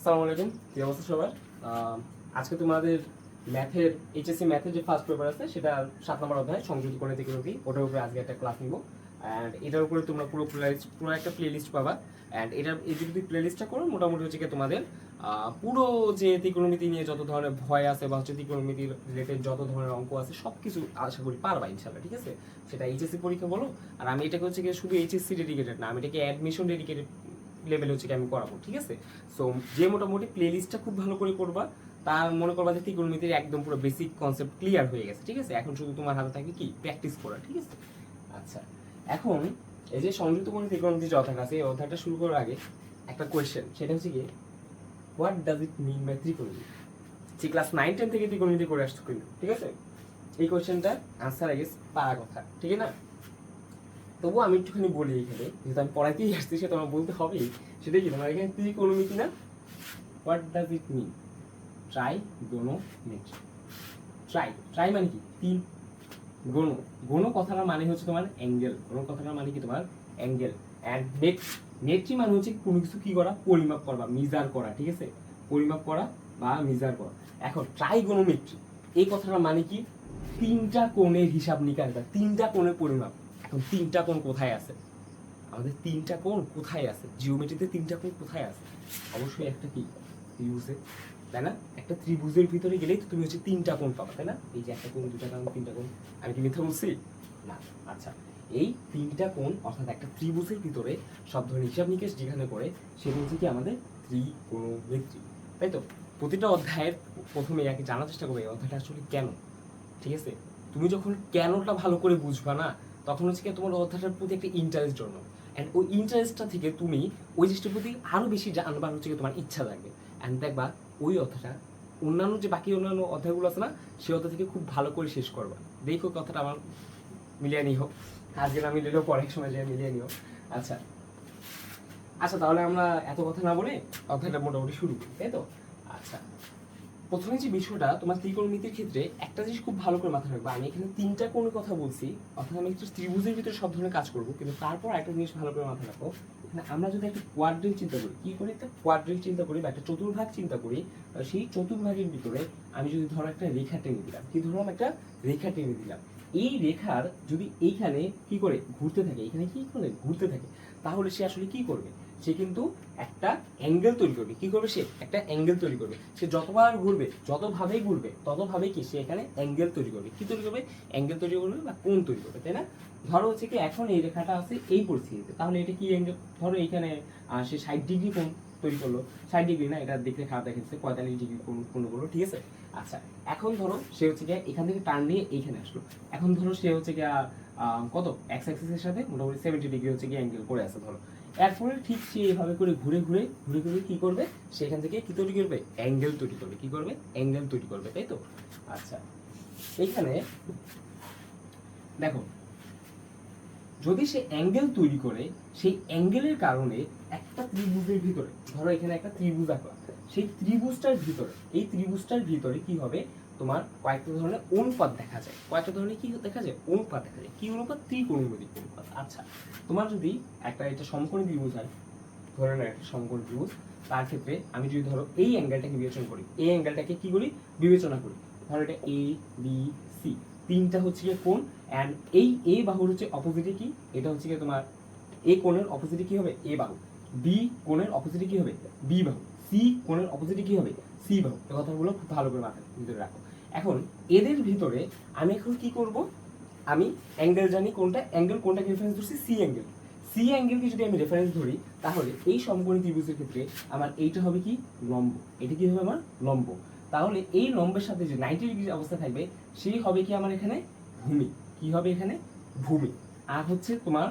আসসালামু আলাইকুম, কি অবস্থা সবার? আজকে তোমাদের ম্যাথের এইচএসসি ম্যাথের যে ফার্স্ট পেপার আছে সেটা 7 নম্বর অধ্যায় সংযুক্ত গণিত ইকোনমি, ওটার উপরে আজকে একটা ক্লাস নিব। অ্যান্ড এটার উপরে তোমরা পুরো একটা প্লে লিস্ট পাবা। অ্যান্ড এই যদি প্লে লিস্টটা করো মোটামুটি হচ্ছে কি তোমাদের পুরো যে ত্রিকোণমিতি নিয়ে যত ধরনের ভয় আছে বা হচ্ছে ত্রিকোণমিতি রিলেটেড যত ধরনের অঙ্ক আছে সব কিছু আশা করি পারবা ইনশাল্লাহ, ঠিক আছে? সেটা এইচএসসি পরীক্ষা বলো, আর আমি এটাকে হচ্ছে কি শুধু এইচএসসি ডেডিকেটেড না, আমি এটাকে অ্যাডমিশন ডেডিকেটেড লেভেলে হচ্ছে আমি করাবো, ঠিক আছে? সো যে মোটামুটি প্লে লিস্টটা খুব ভালো করে করবা, তার মনে করবা যে ত্রিকোণমিতির একদম পুরো বেসিক কনসেপ্ট ক্লিয়ার হয়ে গেছে, ঠিক আছে? এখন শুধু তোমার হাতে থাকে কি প্র্যাকটিস করা, ঠিক আছে? আচ্ছা, এখন এই যে সংযুক্ত কোণ ত্রিকোণমিতির যে অধ্যায়টা আছে, এই অধ্যায়টা শুরু করার আগে একটা কোয়েশ্চেন, সেটা হচ্ছে কি what does it mean by ত্রিকোণমিতি? যে ক্লাস 9-10 থেকে ত্রিকোণমিতি করে আসছো কিন্তু, ঠিক আছে? এই কোয়েশ্চেনটা আনসার আগে পারা কথা, ঠিক আছে না? তবুও আমি একটুখানি বলি এখানে, যেহেতু আমি পড়াইতেই আসছি সেটা আমার বলতে হবেই। সেটা কি তোমার এখানে ত্রিকোণমিতি না, what does it mean? Trigonometry. Tri মানে কি? তিন। গণ কথাটার মানে হচ্ছে তোমার অ্যাঙ্গেল। গণ কথাটার মানে কি তোমার অ্যাঙ্গেল। অ্যান্ড মেট্রি মানে হচ্ছে কোনো কিছু কি করা, পরিমাপ করা, মিজার করা, ঠিক আছে? পরিমাপ করা বা মিজার করা। এখন ট্রাইগোনোমেট্রি এই কথাটার মানে কি? তিনটা কোণের হিসাব নিকাশ, তিনটা কোণের পরিমাপ। এখন তিনটা কোণ কোথায় আছে? আমাদের তিনটা কোণ কোথায় আছে? জিওমেট্রিতে তিনটা কোণ কোথায় আছে? অবশ্যই একটা কি ত্রিভুজে, তাই না? একটা ত্রিভুজের ভিতরে গেলেই তো তুমি হচ্ছে তিনটা কোণ পাবা, তাই না? এই যে একটা কোণ, দুটা কোণ, তিনটা কোণ। আমি কি মিথ্যা বলছি? না। আচ্ছা, এই তিনটা কোণ অর্থাৎ একটা ত্রিভুজের ভিতরে সব ধরনের হিসাব নিকেশ যেখানে করে সেটা হচ্ছে কি আমাদের ত্রিকোণমিতি, তাই তো? প্রতিটা অধ্যায়ের প্রথমে আগে জানার চেষ্টা করবে এই অধ্যায়টা আসলে কেন, ঠিক আছে? তুমি যখন কেনটা ভালো করে বুঝবা না, তখন হচ্ছে কি তোমার অধ্যায়টার প্রতি একটা ইন্টারেস্ট জন্ম। অ্যান্ড ওই ইন্টারেস্টটা থেকে তুমি ওই জিনিসটার প্রতি আরও বেশি জানবার হচ্ছে কি তোমার ইচ্ছা থাকবে। অ্যান্ড দেখবা ওই অধ্যায়টা অন্যান্য যে বাকি অন্যান্য অধ্যায়গুলো আছে না, সেই অধ্যায় থেকে খুব ভালো করে শেষ করবা। দেখো কথাটা আমার মিলিয়ে নিও, আজকে না মিলিয়েও পরের সময় যে মিলিয়ে নিও। আচ্ছা আচ্ছা, তাহলে আমরা এত কথা না বলে অধ্যায়টা মোটামুটি শুরু করি, তাই তো? আচ্ছা, প্রথমে যে বিষয়টা তোমার ত্রিকোণমিতির ক্ষেত্রে একটা জিনিস খুব ভালো করে মাথায় রাখবা, আমি এখানে তিনটা কোণের কথা বলছি, অর্থাৎ আমি একটু ত্রিভুজের ভিতরে সব ধরনের কাজ করবো, কিন্তু তারপর একটা জিনিস ভালো করে মাথায় রাখো, এখানে আমরা যদি একটা কোয়াড্রেন্ট চিন্তা করি, কি করে একটা কোয়াড্রেন্ট চিন্তা করি বা একটা চতুর্ভাগ চিন্তা করি, সেই চতুর্ভাগের ভিতরে আমি যদি ধরো একটা রেখা টেনে দিলাম, কি ধরলাম? একটা রেখা টেনে দিলাম। এই রেখার যদি এইখানে কি করে ঘুরতে থাকে, এখানে কি করে ঘুরতে থাকে, তাহলে সে আসলে কি করবে? সে কিন্তু একটা অ্যাঙ্গেল তৈরি করবে। কি করবে? সে একটা অ্যাঙ্গেল তৈরি করবে। সে যতবার ঘুরবে, যতভাবেই ঘুরবে, ততভাবেই কি সে এখানে অ্যাঙ্গেল তৈরি করবে। কি তৈরি করবে? অ্যাঙ্গেল তৈরি করবে বা কোণ তৈরি করবে, তাই না? ধরো হচ্ছে কি এখন এই রেখাটা আছে এই পরিস্থিতিতে, তাহলে এটা কি অ্যাঙ্গেল? ধরো এইখানে সে 60 ডিগ্রি কোণ তৈরি করলো। 60 ডিগ্রি না, এটা দেখতে খারাপ দেখাচ্ছে, 45 ডিগ্রি কোণ করলো, ঠিক আছে? আচ্ছা, এখন ধরো সে হচ্ছে গিয়ে এখান থেকে টার্ন নিয়ে এইখানে আসলো। এখন ধরো সে হচ্ছে গিয়ে কত এক্স অ্যাক্সিসের সাথে মোটামুটি 70 ডিগ্রি হচ্ছে গিয়ে অ্যাঙ্গেল করে আছে ধরো। এরপরে ঠিক সে এইভাবে করে ঘুরে ঘুরে ঘুরে ঘুরে কি করবে? সেখান থেকে কি তৈরি করবে? অ্যাঙ্গেল তৈরি করবে। কি করবে? অ্যাঙ্গেল তৈরি করবে, তাই তো? আচ্ছা, এইখানে দেখো, যদি সে অ্যাঙ্গেল তৈরি করে, সেই অ্যাঙ্গেলের কারণে একটা ত্রিভুজের ভিতরে, ধরো এখানে একটা ত্রিভুজ আঁকলাম, সেই ত্রিভুজটার ভিতরে, এই ত্রিভুজটার ভিতরে কি হবে? তোমার কয়েকটা ধরনের অনুপাত দেখা যায়। কয়েকটা ধরনের কি দেখা যায়? অনুপাত দেখা যায়। কি অনুপাত? ত্রিকোণমিতিক অনুপাত। আচ্ছা, তোমার যদি একটা এটা সমকোণী ত্রিভুজ হয়, ধরে নাও একটা সমকোণী ত্রিভুজ, তার ক্ষেত্রে আমি যদি ধরো এই অ্যাঙ্গেলটাকে বিবেচনা করি, এই অ্যাঙ্গেলটাকে কি করি? বিবেচনা করি। ধরো এটা এ বি সি, তিনটা হচ্ছে গিয়ে কোণ। অ্যান্ড এই এ বাহুর হচ্ছে অপোজিটে কি? এটা হচ্ছে গিয়ে তোমার এ কোণের অপোজিটে কি হবে? এ বাহু। বি কোণের অপোজিটে কি হবে? বি বাহু। সি কোণের অপোজিটে কি হবে? সি বাহু। এই কথাগুলো খুব ভালো করে মাথায় ভিতরে রাখো। এখন এদের ভিতরে আমি এখন কি করব? আমি অ্যাঙ্গেল জানি কোনটা, অ্যাঙ্গেল কোনটাকে রেফারেন্স ধরছি? C angle. সি অ্যাঙ্গেলকে যদি আমি রেফারেন্স ধরি, তাহলে এই সমকোণী ত্রিভুজের ক্ষেত্রে আমার এইটা হবে কি? লম্ব। এটা কি হবে? আমার লম্ব। তাহলে এই লম্বের সাথে যে 90 ডিগ্রি অবস্থা থাকবে, সেই হবে কি আমার এখানে? ভূমি। কি হবে এখানে? ভূমি। আর হচ্ছে তোমার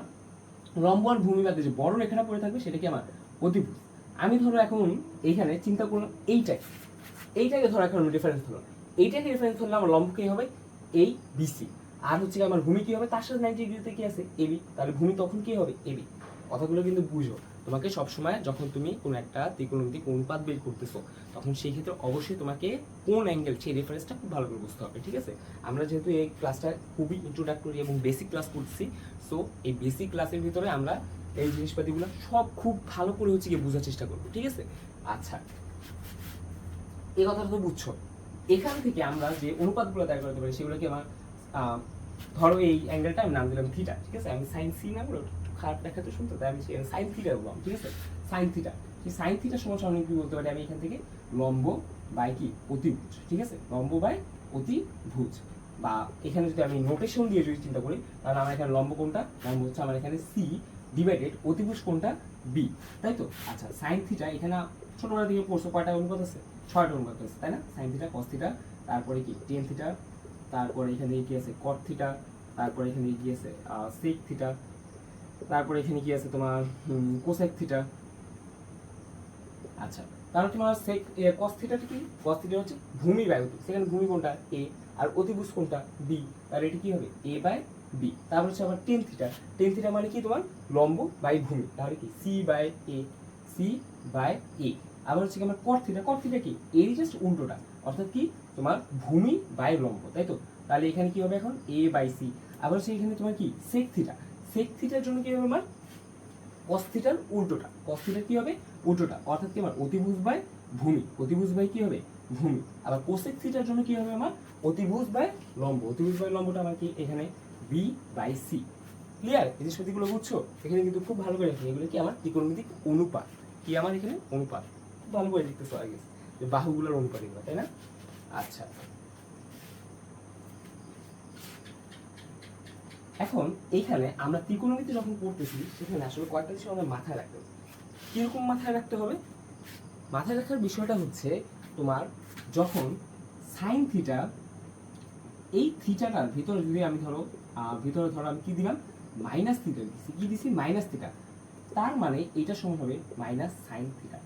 লম্ব আর ভূমি বাদে যে বড় রেখাটা পড়ে থাকবে সেটা কি আমার? অতিভুজ। আমি ধরো এখন এইখানে চিন্তা করলাম এইটাকে ধরো এখন রেফারেন্স ধরলাম, এইটাকে রেফারেন্স ধরলে আমার লম্ব কি হবে? এই বিসি। আর হচ্ছে আমার ভূমি কি হবে? তার সাথে 90 ডিগ্রিতে কি আছে? এবি। তাহলে ভূমি তখন কি হবে? এবি। কথাগুলো কিন্তু বুঝো। তোমাকে সবসময় যখন তুমি কোনো একটা ত্রিকোণমিতিক অনুপাত বের করতেছো, তখন সেই ক্ষেত্রে অবশ্যই তোমাকে কোন অ্যাঙ্গেল, সেই রেফারেন্সটা খুব ভালো করে বুঝতে হবে, ঠিক আছে? আমরা যেহেতু এই ক্লাসটা খুবই ইন্ট্রোডাক্টরি এবং বেসিক ক্লাস করছি, সো এই বেসিক ক্লাসের ভিতরে আমরা এই জিনিসপাতিগুলো সব খুব ভালো করে হচ্ছে গিয়ে বোঝার চেষ্টা করবো, ঠিক আছে? আচ্ছা, এই কথাটা তো বুঝছো। এখান থেকে আমরা যে অনুপাতগুলো তৈরি করতে পারি সেগুলো কি আমার ধরো এই অ্যাঙ্গেলটা আমি নাম দিলাম থিটা, ঠিক আছে, আমি সাইন সি না বলে খারাপ দেখাতে শুনতো, তাই আমি সাইন থিটা বললাম, ঠিক আছে, সাইন থিটা। সেই সাইন থিটার সমান সমান কি বলতে পারি আমি এখান থেকে লম্ব বাই কি অতিভুজ, ঠিক আছে, লম্ব বাই অতিভুজ। বা এখানে যদি আমি নোটেশন দিয়ে যদি চিন্তা করি তাহলে আমার এখানে লম্ব কোনটা, লম্ব হচ্ছে আমার এখানে সি ডিভাইডেড অতিভুজ কোনটা বি, তাই তো। আচ্ছা সাইন থিটা এখানে ছোটবেলা থেকে পড়ছো, কয়টা অনুপাত আছে, 6টা অনুপাত আছে, তাই না, সাইন থিটা কস থিটা, তারপরে কি টেন থিটা, তারপরে এখানে কি আছে কট থিটা, তারপরে এখানে কি আছে সেক থিটা, তারপরে এখানে কি আছে তোমার কোসেক থিটা। আচ্ছা তাহলে তোমার সেক কস থিটাটা কি, কস থিটা হচ্ছে ভূমি বাই অতি, সেখানে ভূমি কোনটা এ আর অতিভুজ কোনটা বি, তাহলে এটা কি হবে এ বাই বি। তারপর হচ্ছে আবার টেন থিটা, টেন থিটা মানে কি তোমার লম্ব বাই ভূমি, তাহলে কি C by A, C by A. আবার হচ্ছে কি আমার কট থিটা, কট থিটা কি এর জাস্ট উল্টোটা, অর্থাৎ কি তোমার ভূমি বাই লম্ব, তাই তো। তাহলে এখানে কি হবে এখন এ বাই সি। আবার হচ্ছে এখানে তোমার কি সেক থিটা, সেক থিটার জন্য কি হবে আমার কস থিটার উল্টোটা, কস থিটার কি হবে উল্টোটা, অর্থাৎ কি আমার অতিভুজ বাই ভূমি, অতিভুজ বাই কি হবে ভূমি। আবার কোসেক থিটার জন্য কি হবে আমার অতিভুজ বাই লম্ব, অতিভুজ বাই লম্বটা আমার কি এখানে বি বাই সি। ক্লিয়ার, এই জিনিসগুলো বুঝছো, এখানে কিন্তু খুব ভালো করে রাখি, এগুলো কি আমার ত্রিকোণমিতিক অনুপাত, কি আমার এখানে অনুপাত, খুব ভালো করে লিখতেছো আগে যে বাহুগুলোর অনুপাত এগুলো, তাই না। আচ্ছা এখন এইখানে আমরা ত্রিকোণমিতি যখন পড়তেছি সেখানে আসলে কয়েকটা বিষয় আমাদের মাথায় রাখতে হবে। কিরকম মাথায় রাখতে হবে, মাথায় রাখার বিষয়টা হচ্ছে তোমার যখন সাইন থিটা, এই থিটাটার ভিতরে যদি আমি ধরো ভিতরে ধরো আমি কি দিলাম মাইনাস থিটা দিচ্ছি, কি দিছি মাইনাস থিটা, তার মানে এইটা সমান হবে মাইনাস সাইন থিটা।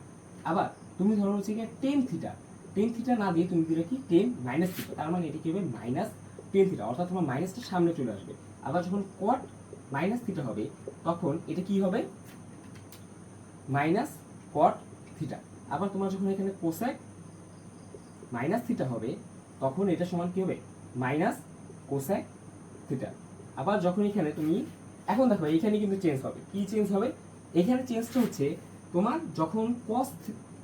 আবার তুমি ধরো হচ্ছে কি টেন থিটা, টেন থিটা না দিয়ে তুমি দিলে কি টেন মাইনাস থিটা, তার মানে এটা কি হবে মাইনাস টেন থিটা, অর্থাৎ তোমার মাইনাসটা সামনে চলে আসবে। আবার যখন কট মাইনাস থিটা হবে তখন এটা কি হবে মাইনাস কট থিটা। আবার তোমার যখন এখানে কোসেক মাইনাস থিটা হবে তখন এটা সমান কি হবে মাইনাস কোসেক থিটা। আবার যখন এখানে তুমি এখন দেখো এখানে কিন্তু চেঞ্জ হবে, কি চেঞ্জ হবে, এখানে চেঞ্জটা হচ্ছে তোমার যখন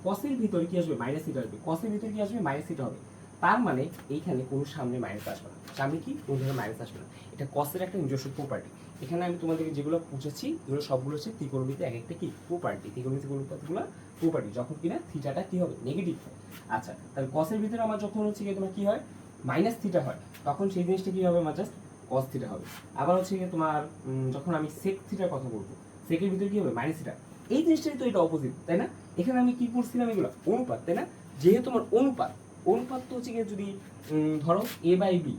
কসের ভিতরে কি আসবে মাইনাস থিটা আসবে, কসের ভিতরে কি আসবে মাইনাস থিটা হবে, তার মানে এইখানে কোনো সামনে মাইনাস আসবে না, সামনে কি কোনো ধরনের মাইনাস আসবে না, এটা কসের একটা নিজস্ব প্রপার্টি। এখানে আমি তোমাদেরকে যেগুলো বুঝেছি এগুলো সবগুলো হচ্ছে ত্রিকোণমিতি এক একটা কি প্রপার্টি, ত্রিকোণমিতি অনুপাতগুলো প্রপার্টি, যখন কিনা থিটাটা কি হবে নেগেটিভ হয়। আচ্ছা তাহলে কসের ভিতরে আমার যখন হচ্ছে কি তোমার কি হয় মাইনাস থিটা হয় তখন সেই জিনিসটা কি হবে আমার জাস্ট কস থিটা হবে। আবার হচ্ছে কি তোমার যখন আমি সেক থিটার কথা বলবো সেকের ভিতরে কি হবে মাইনাস থিটা, এই জিনিসটাই তো এটা অপোজিট, তাই না। এখানে আমি কি করছিলাম এগুলো অনুপাত, তাই না, যেহেতু তোমার অনুপাত, অনুপাত তো হচ্ছে কি যদি ধরো এ বাই বি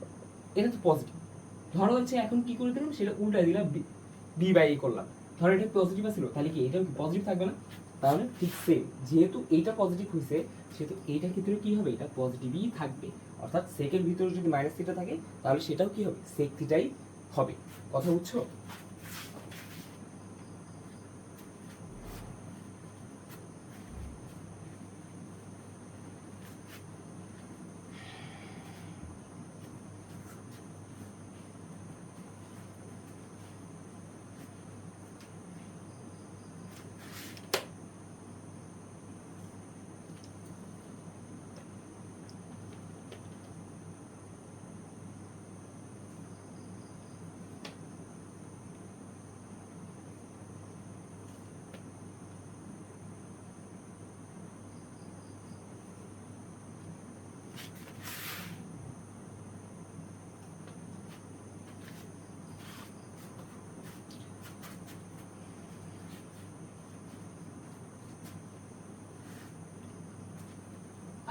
এটা তো পজিটিভ, ধরো হচ্ছে এখন কি করে দিলাম সেটা উল্টা দিলাম বি বাই এ করলাম, ধরো এটা পজিটিভ ছিল তাহলে কি এটা পজিটিভ থাকবে না, তাহলে ঠিক সেম যেহেতু এইটা পজিটিভ হয়েছে সেহেতু এইটার ক্ষেত্রে কি হবে এটা পজিটিভই থাকবে, অর্থাৎ সেকের ভিতরে যদি মাইনাস থিটা থাকে তাহলে সেটাও কি হবে সেক থিটাই হবে, কথা বুঝছো।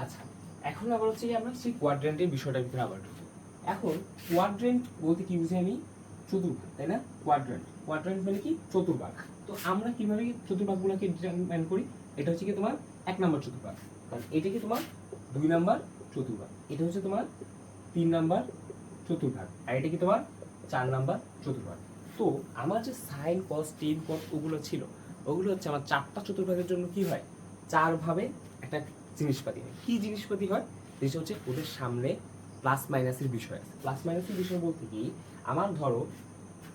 আচ্ছা এখন আবার হচ্ছে আমরা সেই কোয়াড্রেন্টের বিষয়টার ভিতরে আবার ঢুকবো। এখন কোয়াড্রেন্ট বলতে কি বুঝি আমি চতুর্ভাগ, তাই না, কোয়াড্রেন্ট, কোয়াড্রেন্ট মানে কি চতুর্ভাগ। তো আমরা কিভাবে চতুর্ভাগগুলোকে ডিটারমাইন করি, এটা হচ্ছে কি তোমার 1 নম্বর চতুর্ভাগ, কারণ এটা কি তোমার 2 নম্বর চতুর্ভাগ, এটা হচ্ছে তোমার 3 নম্বর চতুর্ভাগ, আর এটা কি তোমার 4 নম্বর চতুর্ভাগ। তো আমার যে সাইন কস টেন কস ওগুলো ছিল ওগুলো হচ্ছে আমার 4টা চতুর্ভাগের জন্য কি হয় 4 ভাবে একটা জিনিসপাতি হয়। কি জিনিসপাতি হয়, যেটা হচ্ছে ওদের সামনে প্লাস মাইনাসের বিষয় আছে। প্লাস মাইনাসের বিষয় বলতে কি আমার ধরো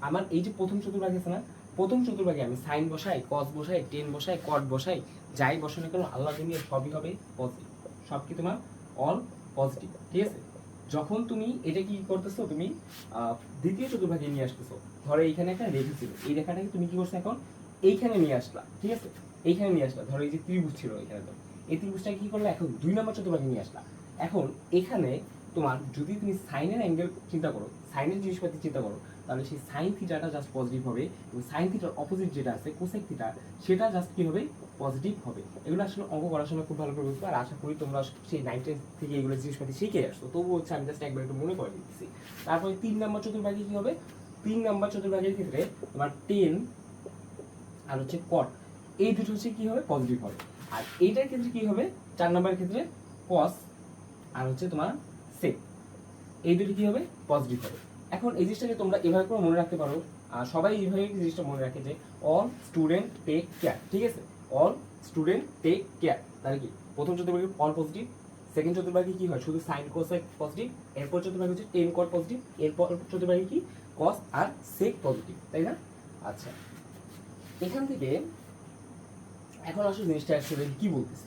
আমার এই যে প্রথম চতুর্ভাগ আছে না, প্রথম চতুর্ভাগে আমি সাইন বসাই কস বসাই টেন বসাই কট বসাই যাই বসানো কেন আল্লাহ দুনিয়া সবই হবে পজিটিভ, সব কি তোমার অল পজিটিভ, ঠিক আছে। যখন তুমি এটা কি করতেছো, তুমি দ্বিতীয় চতুর্ভাগে নিয়ে আসতেছো, ধরো এইখানে একটা রেখা ছিল, এই রেখাটাকে তুমি কি করছো এখন এইখানে নিয়ে আসলা, ঠিক আছে, এইখানে নিয়ে আসলা, ধরো এই যে ত্রিভুজ ছিল এখানে, তো এই ত্রিভুজটাকে কি করলে এখন 2 নম্বর চতুর্ভাগে নিয়ে আসলা। এখন এখানে তোমার যদি তুমি সাইনের অ্যাঙ্গেল চিন্তা করো, সাইনের জিনিসপাতি চিন্তা করো, তাহলে সেই সাইন থিটাটা জাস্ট পজিটিভ হবে, এবং সাইন থিটার অপোজিট যেটা আছে কোসেক থিটা, সেটা জাস্ট কি হবে, পজিটিভ হবে। এগুলো আসলে অঙ্ক করার সময় খুব ভালো করে বুঝবে, আর আশা করি তোমরা সেই 9-10 থেকে এগুলো জিনিসপাতি শিখে আসছো, তবুও হচ্ছে আমি জাস্ট একবার একটু মনে করে দিচ্ছি। তারপরে 3 নম্বর চতুর্ভাগে কি হবে, 3 নম্বর চতুর্ভাগের ক্ষেত্রে তোমার টেন আর হচ্ছে কট, এই দুটো হচ্ছে কি হবে, পজিটিভ হবে। আর এইটার ক্ষেত্রে কি হবে, 4 নম্বরের ক্ষেত্রে কস আর হচ্ছে তোমার সেক, এই দুটো কি হবে, পজিটিভ হবে। এখন এই জিনিসটাকে তোমরা এভাবে করে মনে রাখতে পারো, আর সবাই এইভাবে জিনিসটা মনে রাখে যে অল স্টুডেন্ট টেক কেয়ার, ঠিক আছে, অল স্টুডেন্ট টেক কেয়ার, তাহলে কি প্রথম চতুর্ভাগে অল পজিটিভ, সেকেন্ড চতুর্ভাগে কি হয় শুধু সাইন কোসেক পজিটিভ, এরপর চতুর্ভাগে হচ্ছে টেন কট পজিটিভ, এরপর চতুর্ভাগে কি কস আর সেক পজিটিভ, তাই না? আচ্ছা, এখান থেকে এখন আসলে জিনিসটা আসলে কি বলতেছি,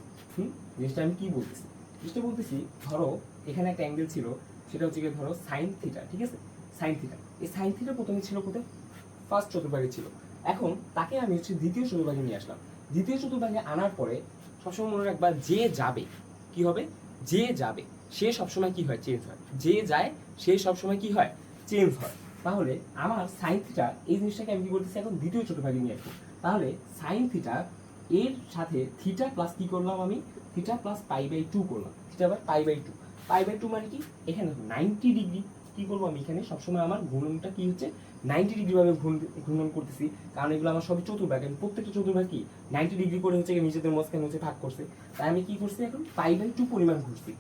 জিনিসটা আমি কি বলতেছি, জিনিসটা বলতেছি ধরো এখানে একটা অ্যাঙ্গেল ছিল, সেটা হচ্ছে কি ধরো সাইন থিটা, ঠিক আছে, সাইন থিটা, এই সাইন থিটা প্রথমে ছিল কোথায়, ফার্স্ট চতুর্ভাগে ছিল। এখন তাকে আমি হচ্ছে দ্বিতীয় চতুর্ভাগে নিয়ে আসলাম। দ্বিতীয় চতুর্ভাগে আনার পরে সবসময় মনে রাখবা, যে যাবে কি হবে, যে যাবে সে সবসময় কি হয়, চেঞ্জ হয়, যে যায় সে সবসময় কি হয়, চেঞ্জ হয়। তাহলে আমার সাইন থিটা এই জিনিসটাকে আমি কি করতেছি, এখন দ্বিতীয় চতুর্ভাগে নিয়ে আসবো। তাহলে সাইন থিটা এর সাথে থিটা প্লাস কি করলাম আমি, থিটা প্লাস পাই/2 করলাম, থিটা বাই পাই/2, পাই/2 মানে কি, এখানে 90 ডিগ্রি কি করবো আমি, এখানে সবসময় আমার ঘূর্ণনটা কি হচ্ছে 90 ডিগ্রি ভাবে ঘূর্ণন করতেছি, কারণ এগুলো আমার সবই চতুর্ভাগ, আমি প্রত্যেকটা চতুর্ভাগ কি 90 ডিগ্রি করে হচ্ছে নিজেদের মাঝখানে হচ্ছে ভাগ করছে, তাই আমি কি করছি, এখন পাই/2 পরিমাণ ঘুরছি,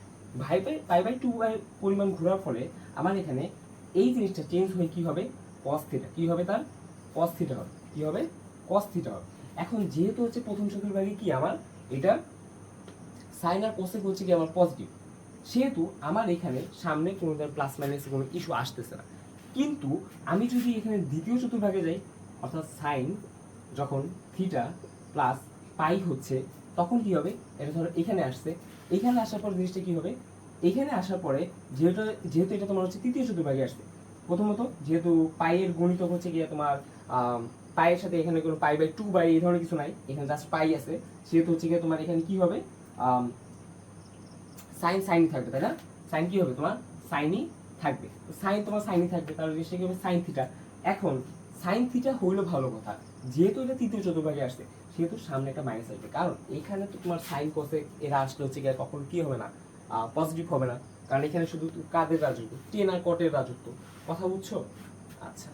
পাই/2 পরিমাণ ঘোরার ফলে আমার এখানে এই জিনিসটা চেঞ্জ হয়ে কি হবে, কস থিটা, কি হবে তার, কস থিটা হবে, কি হবে, কস থিটা হবে। এখন যেহেতু হচ্ছে প্রথম চতুর্ভাগে কি আমার এটা সাইন আর কোসেক হচ্ছে কি আমার পজিটিভ, সেহেতু আমার এখানে সামনে কোনো প্লাস মাইনাস কোনো ইস্যু আসতেছে না। কিন্তু আমি যদি এখানে দ্বিতীয় চতুর্ভাগে যাই, অর্থাৎ সাইন যখন থিটা প্লাস পাই হচ্ছে, তখন কি হবে, এটা ধরো এখানে আসছে, এখানে আসার পর জিনিসটা কি হবে, এখানে আসার পরে যেহেতু যেহেতু এটা তোমার হচ্ছে তৃতীয় চতুর্ভাগে আসছে, প্রথমত যেহেতু পাইয়ের গণিতক হচ্ছে গিয়ে তোমার পাইয়ের সাথে এখানে কোনো পাই/2 বা এই ধরনের কিছু নাই, এখানে জাস্ট পাই আছে, সেহেতু হচ্ছে গিয়ে তোমার এখানে কি হবে, সাইন সাইনই থাকবে, তাই না, সাইন কি হবে তোমার, সাইনই থাকবে, সাইন তোমার সাইনই থাকবে, তাহলে জিনিসটা কি হবে, সাইন থিটা। এখন সাইন থিটা হইলো ভালো কথা, যেহেতু এটা তৃতীয় চতুর্ভাগে আসছে, সেহেতু সামনে একটা মাইনাস আসবে, কারণ এখানে তো তোমার সাইন কোসে এরা আসলে হচ্ছে গিয়ে কখন কি হবে না, পজিটিভ হবে না, কারণ এখানে শুধু কাদের রাজত্ব, টেন আর কটের রাজত্ব, কথা বুঝছো? আচ্ছা,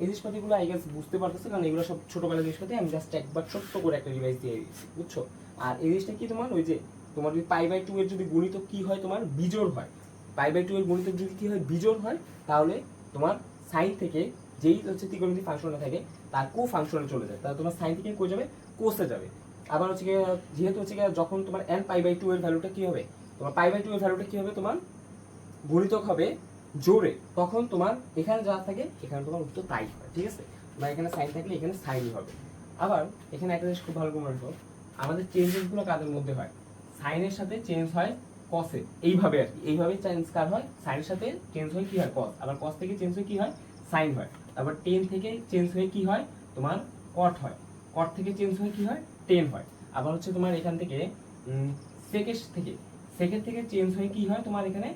এই জিনিসপাতিগুলো আই গেস বুঝতে পারতেছো, কারণ এগুলো সব ছোটবেলার জিনিসপাতি, আমি জাস্ট একবার ছোট্ট করে একটা রিভাইজ দিয়ে দিচ্ছি, বুঝছো? আর এই জিনিসটা কি তোমার ওই যে তোমার যদি পাই/2 এর যদি গুণিতক কি হয়, তোমার বিজোড় হয়, পাই/2 এর গুণিতক যদি কি হয়, বিজোড় হয়, তাহলে তোমার সাইন থেকে যেই হচ্ছে ত্রিকোণমিতিক ফাংশনটা থাকে তার কো ফাংশনে চলে যায়, তাহলে তোমার সাইন থেকে কই যাবে, কোসে যাবে। আবার হচ্ছে গিয়ে যেহেতু হচ্ছে গিয়ে যখন তোমার n পাই/2 এর ভ্যালুটা কি হবে, তোমার পাই/2 এর ভ্যালুটা কি হবে, তোমার গুণিতক হবে জোরে, তখন তোমার এখানে যা থাকে এখানে তোমার উত্তর তাই হয়, ঠিক আছে, বা এখানে সাইন থাকলে এখানে সাইনই হবে। আবার এখানে একটা জিনিস খুব ভালো করে রাখো, আমাদের চেঞ্জেসগুলো কাদের মধ্যে হয়, সাইনের সাথে চেঞ্জ হয় কসে, এইভাবে আর কি, এইভাবে চেঞ্জ কার হয়, সাইনের সাথে চেঞ্জ হয় কি হয়, কস, আবার কস থেকে চেঞ্জ হয় কি হয়, সাইন হয়, আবার টেন থেকে চেঞ্জ হয়ে কি হয়, তোমার কট হয়, কট থেকে চেঞ্জ হয়ে কি হয়, টেন হয়, আবার হচ্ছে তোমার এখান থেকে সেকেন্ড থেকে চেঞ্জ হয়ে কি হয় তোমার এখানে।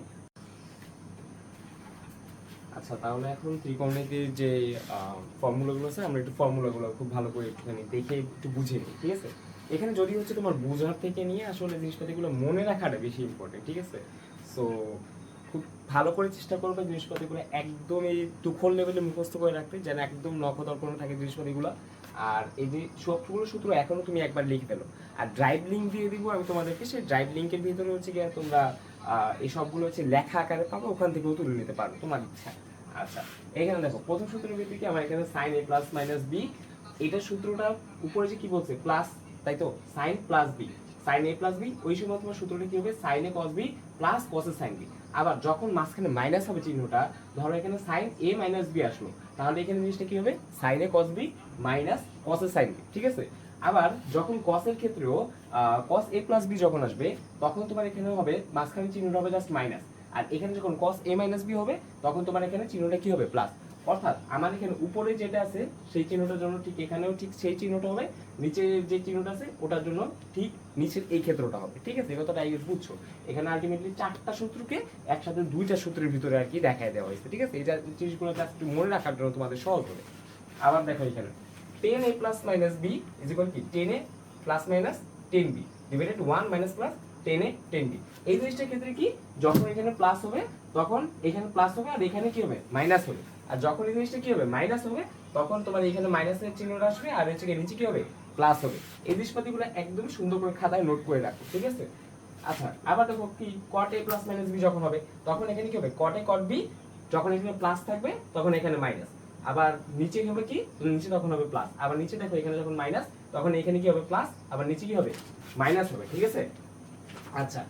আচ্ছা, তাহলে এখন ত্রিকোণমিতির যে ফর্মুলাগুলো আছে, আমরা একটু ফর্মুলাগুলো খুব ভালো করে একটুখানি দেখে একটু বুঝে নিই, ঠিক আছে। এখানে যদি হচ্ছে তোমার বোঝার থেকে নিয়ে আসলে জিনিসপাতিগুলো মনে রাখাটা বেশি ইম্পর্টেন্ট, ঠিক আছে। সো খুব ভালো করে চেষ্টা করবে জিনিসপাতিগুলো একদম এই তুখল লেভেলে মুখস্থ করে রাখতে, যেন একদম নখদর্পণে থাকে জিনিসপাতিগুলো। আর এই যে সবগুলো সূত্র এখনো তুমি একবার লিখে ফেলো, আর ড্রাইভ লিঙ্ক দিয়ে দিব আমি তোমাদেরকে, সেই ড্রাইভ লিঙ্কের ভিতরে হচ্ছে গিয়ে তোমরা এই সবগুলো হচ্ছে লেখা আকারে পাবো, ওখান থেকেও তুলে নিতে পারো তোমার ইচ্ছা। আচ্ছা, এখানে দেখো প্রথম সূত্রের ভিত্তিতে আমার এখানে sine a plus minus B, এটা সূত্রটা উপরে যে কি বলছে প্লাস, তাই তো, sine plus B, sine a plus B, ওই সময় তোমার সূত্রটা কি হবে, sine a cos b plus cos a sin b। আবার যখন মাঝখানে মাইনাস হবে চিহ্নটা, ধরো এখানে সাইন a মাইনাস বি আসলো, তাহলে এখানে জিনিসটা কি হবে, sine a cos b minus cos a sin b, ঠিক আছে। আবার যখন cos এর ক্ষেত্রেও cos a প্লাস b যখন আসবে তখন তোমার এখানে হবে মাঝখানে চিহ্নটা হবে জাস্ট মাইনাস, আর এখানে যখন cos a মাইনাস b হবে তখন তোমার এখানে চিহ্নটা কি হবে প্লাস। অর্থাৎ আমার এখানে উপরে যেটা আছে সেই চিহ্নটার জন্য ঠিক এখানেও ঠিক সেই চিহ্নটা হবে, নিচে যে চিহ্নটা আছে ওটার জন্য ঠিক নিচের এই ক্ষেত্রটা হবে। ঠিক আছে, এই কথাটা আই গেস বুঝছো। এখানে আলটিমেটলি 4টা সূত্রকে একসাথে 2টা সূত্রের ভিতরে আর কি দেখায় দেওয়া হয়েছে। ঠিক আছে, এটা জিনিসগুলো জাস্ট একটু মনে রাখার জন্য তোমাদের সহজ হবে। আবার দেখো এখানে 10a plus minus b is equal কি 10a plus minus 10b divided 1 minus plus 10a 10b। এই জিনিসটার ক্ষেত্রে কি যখন এখানে প্লাস হবে তখন এখানে প্লাস হবে আর এখানে কি হবে মাইনাস হবে, আর যখন এই জিনিসটা কি হবে মাইনাস হবে তখন তোমার এখানে মাইনাসের চিহ্নটা আসবে আর হচ্ছে নিচে কি হবে প্লাস হবে। এই জিনিসপাতিগুলো একদম সুন্দর করে খাতায় নোট করে রাখো। ঠিক আছে, আচ্ছা আবার দেখো কি cot a plus minus b যখন হবে তখন এখানে কি হবে cot a cot b, যখন এখানে প্লাস থাকবে তখন এখানে মাইনাস, আবার নিচে হবে কি নিচে তখন হবে প্লাস, আবার নিচে দেখো এখানে যখন মাইনাস তখন এখানে কি হবে প্লাস, আবার নিচে কি হবে মাইনাস হবে। ঠিক আছে, আচ্ছা